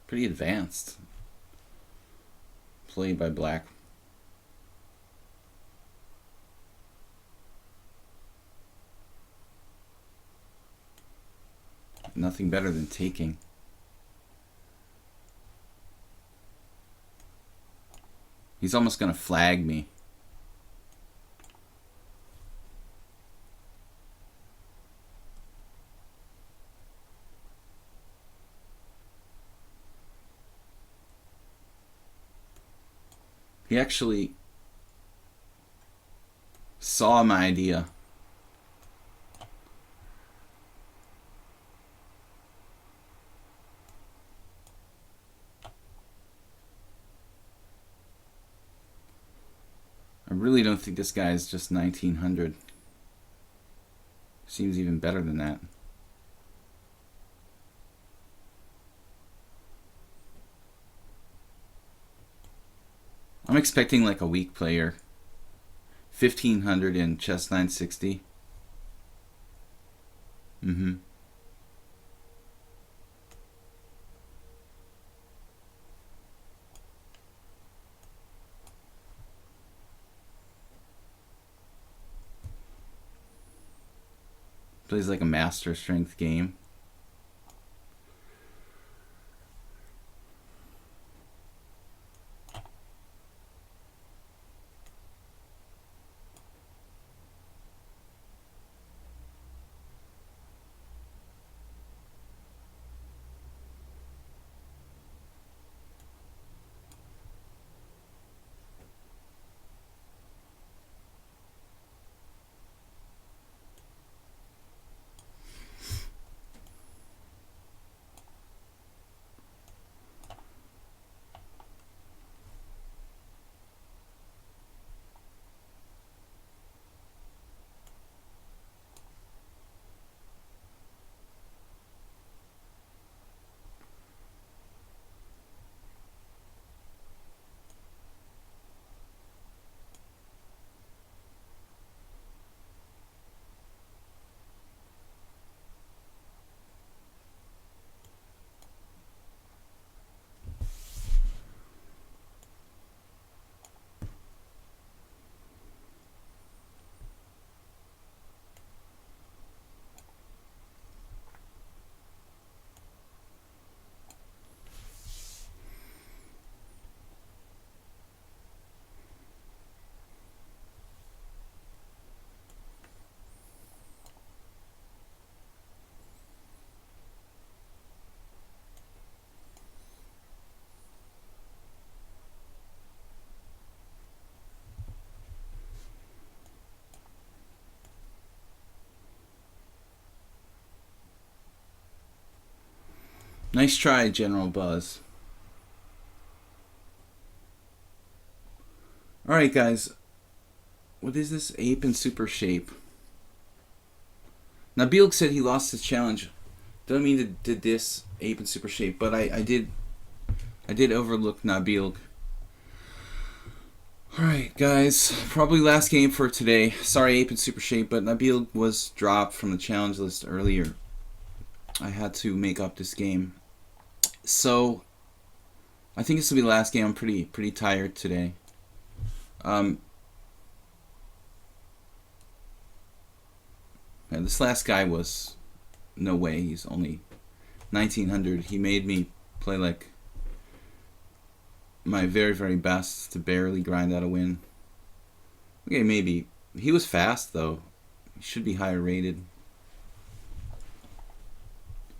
Pretty advanced play by black. Nothing better than taking. He's almost going to flag me. He actually saw my idea. I really don't think this guy is just 1900. Seems even better than that. I'm expecting like a weak player. 1500 in chess 960. Plays like a master strength game. Nice try, General Buzz. Alright, guys. What is this? Ape in super shape. Nabil said he lost his challenge. Don't mean to diss Ape in super shape, but I did overlook Nabil. Alright, guys. Probably last game for today. Sorry, Ape in super shape, but Nabil was dropped from the challenge list earlier. I had to make up this game. So, I think this will be the last game. I'm pretty tired today. Yeah, this last guy was no way. He's only 1900. He made me play like my very, very best to barely grind out a win. Okay, maybe. He was fast, though. He should be higher rated.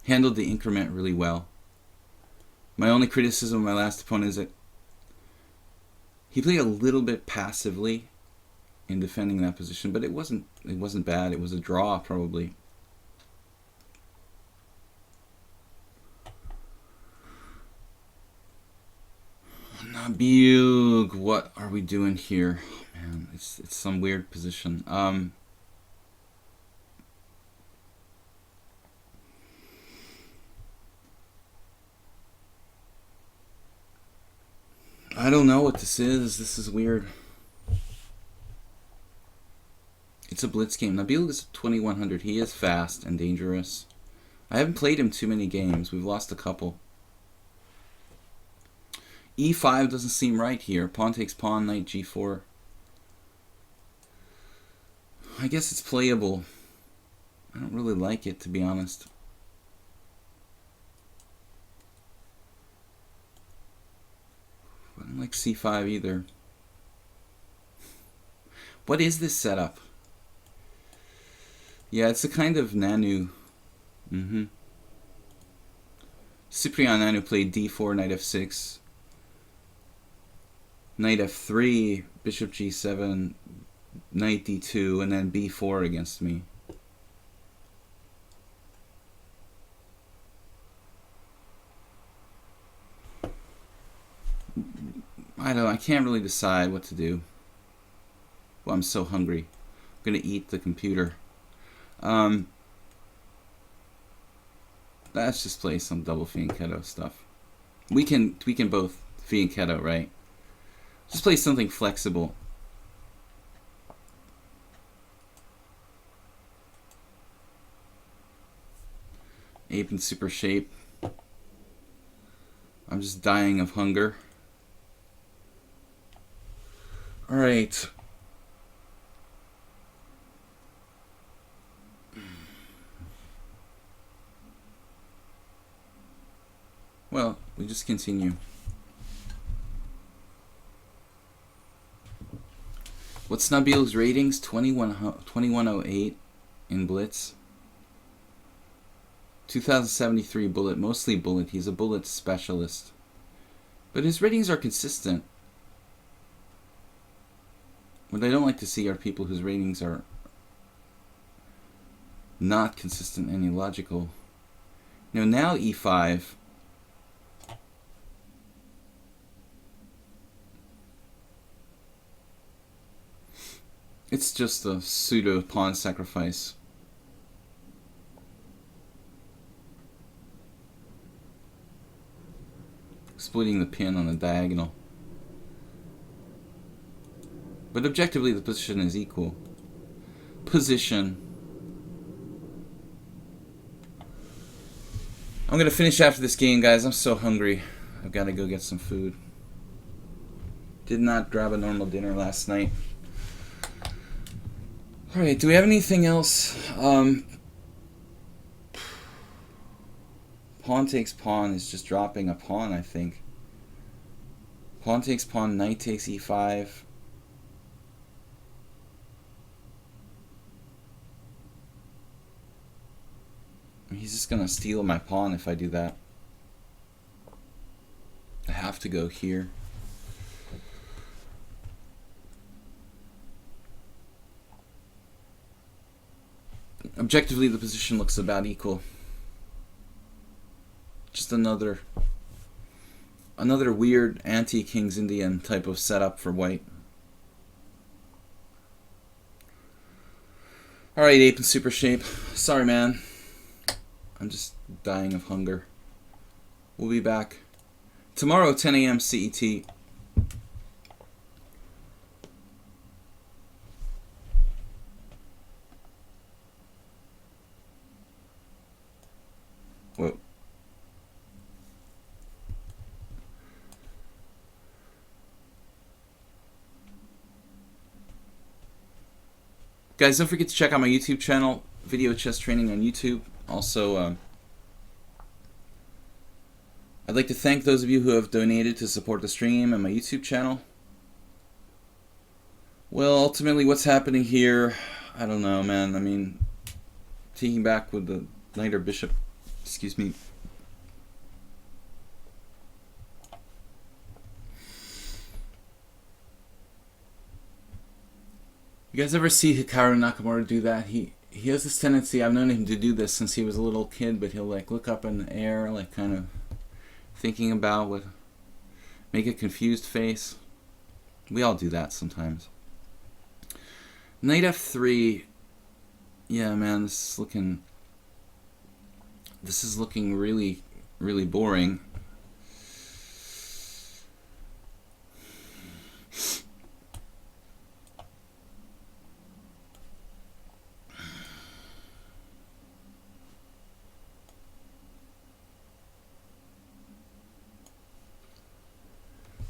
Handled the increment really well. My only criticism of my last opponent is that he played a little bit passively in defending that position, but it wasn't bad. It was a draw, probably. Nabil, what are we doing here? Oh, man, it's some weird position. I don't know what this is. This is weird. It's a blitz game. Nabil is 2100. He is fast and dangerous. I haven't played him too many games. We've lost a couple. E5 doesn't seem right here. Pawn takes pawn, knight g4. I guess it's playable. I don't really like it, to be honest. I don't like c5 either. What is this setup? Yeah, it's a kind of Nanu. Cyprian Nanu played d4, knight f6, knight f3, bishop g7, knight d2, and then b4 against me. I can't really decide what to do. Well, I'm so hungry. I'm gonna eat the computer. Let's just play some double fianchetto stuff. We can both fianchetto, right? Just play something flexible. Ape in super shape. I'm just dying of hunger. All right. Well, we just continue. What's Nabil's ratings? 2108 in Blitz. 2073 bullet, mostly bullet. He's a bullet specialist. But his ratings are consistent. What I don't like to see are people whose ratings are not consistent and illogical. Now e5. It's just a pseudo pawn sacrifice. Splitting the pin on the diagonal. But objectively the position is equal. Position. I'm gonna finish after this game, guys. I'm so hungry. I've gotta go get some food. Did not grab a normal dinner last night. Alright, do we have anything else? Pawn takes pawn is just dropping a pawn, I think. Pawn takes pawn, knight takes e5. He's just gonna steal my pawn if I do that. I have to go here. Objectively, the position looks about equal. Just another weird anti-King's Indian type of setup for white. Alright, ape in super shape. Sorry, man. I'm just dying of hunger. We'll be back tomorrow, 10 a.m. CET. Whoa. Guys, don't forget to check out my YouTube channel, Video Chess Training on YouTube. Also, I'd like to thank those of you who have donated to support the stream and my YouTube channel. Well, ultimately, what's happening here, I don't know, man. I mean, taking back with the knight or bishop, excuse me. You guys ever see Hikaru Nakamura do that? He has this tendency, I've known him to do this since he was a little kid, but he'll like look up in the air, like kind of thinking about what, make a confused face. We all do that sometimes. Knight f3. Yeah, man, this is looking really, really boring.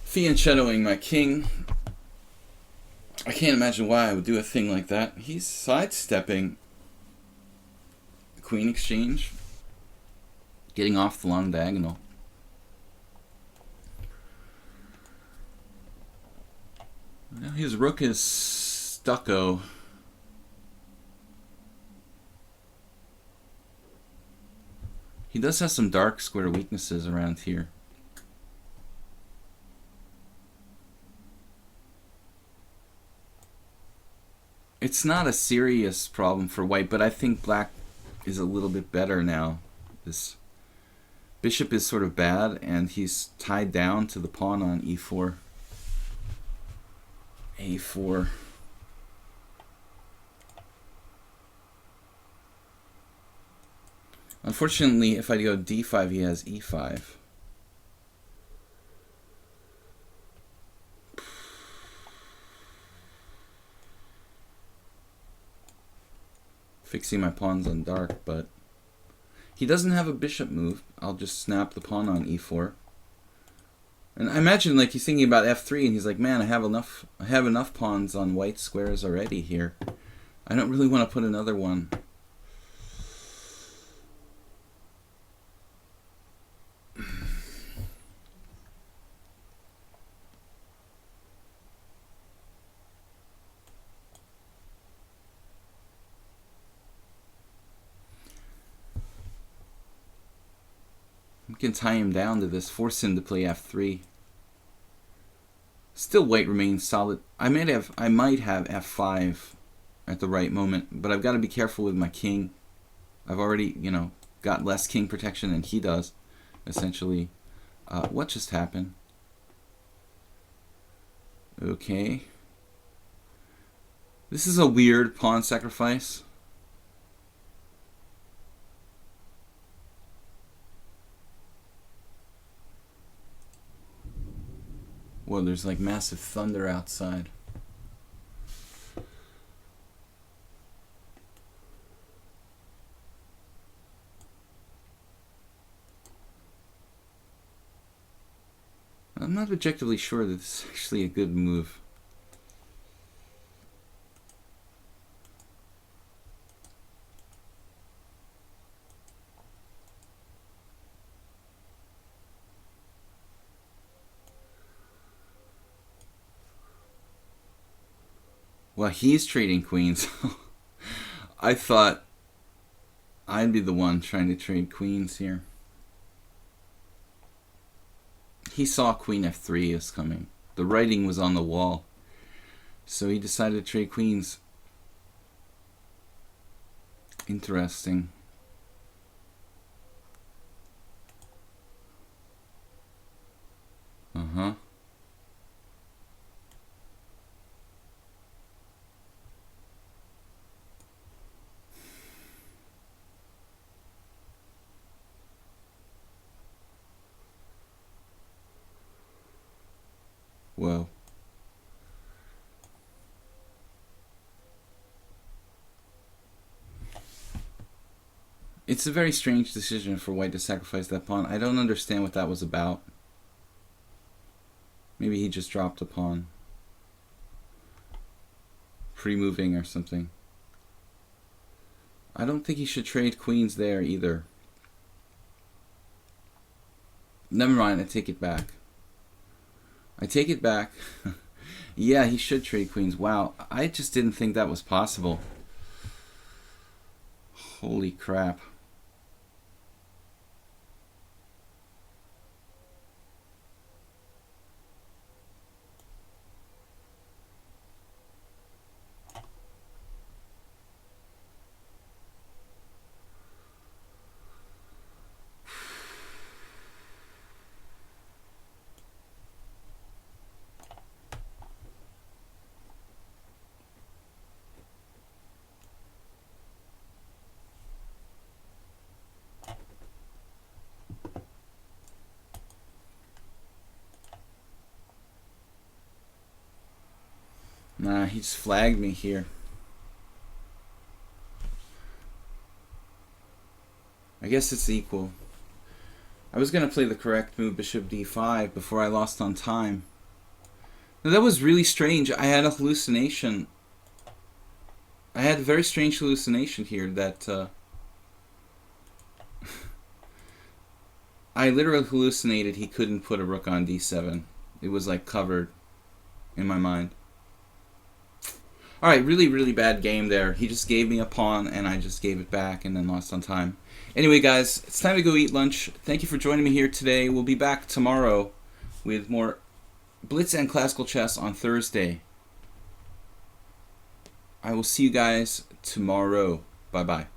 Fianchettoing my king. I can't imagine why I would do a thing like that. He's sidestepping queen exchange, getting off the long diagonal. Now his rook is stucco. He does have some dark square weaknesses around here. It's not a serious problem for white, but I think black is a little bit better now. This bishop is sort of bad, and he's tied down to the pawn on e4. a4. Unfortunately, if I go d5, he has e5. Fixing my pawns on dark, but he doesn't have a bishop move. I'll just snap the pawn on e4. And I imagine like he's thinking about f3, and he's like, man, I have enough pawns on white squares already here. I don't really want to put another one. We can tie him down to this, force him to play f3. Still white remains solid. I might have f5 at the right moment, but I've got to be careful with my king. I've already, got less king protection than he does, essentially. What just happened? Okay. This is a weird pawn sacrifice. Well, there's like massive thunder outside. I'm not objectively sure that this is actually a good move. Well, he's trading queens. I thought I'd be the one trying to trade queens here. He saw queen f3 is coming. The writing was on the wall. So he decided to trade queens. Interesting. Uh-huh. Whoa. It's a very strange decision for white to sacrifice that pawn. I don't understand what that was about. Maybe he just dropped a pawn. Pre-moving or something. I don't think he should trade queens there either. Never mind, I take it back. I take it back. Yeah, he should trade queens. Wow, I just didn't think that was possible. Holy crap. Nah, he just flagged me here. I guess it's equal. I was going to play the correct move, bishop d5, before I lost on time. Now, that was really strange. I had a hallucination. I had a very strange hallucination here that... I literally hallucinated he couldn't put a rook on d7. It was like covered in my mind. All right, really, really bad game there. He just gave me a pawn, and I just gave it back and then lost on time. Anyway, guys, it's time to go eat lunch. Thank you for joining me here today. We'll be back tomorrow with more Blitz and Classical Chess on Thursday. I will see you guys tomorrow. Bye-bye.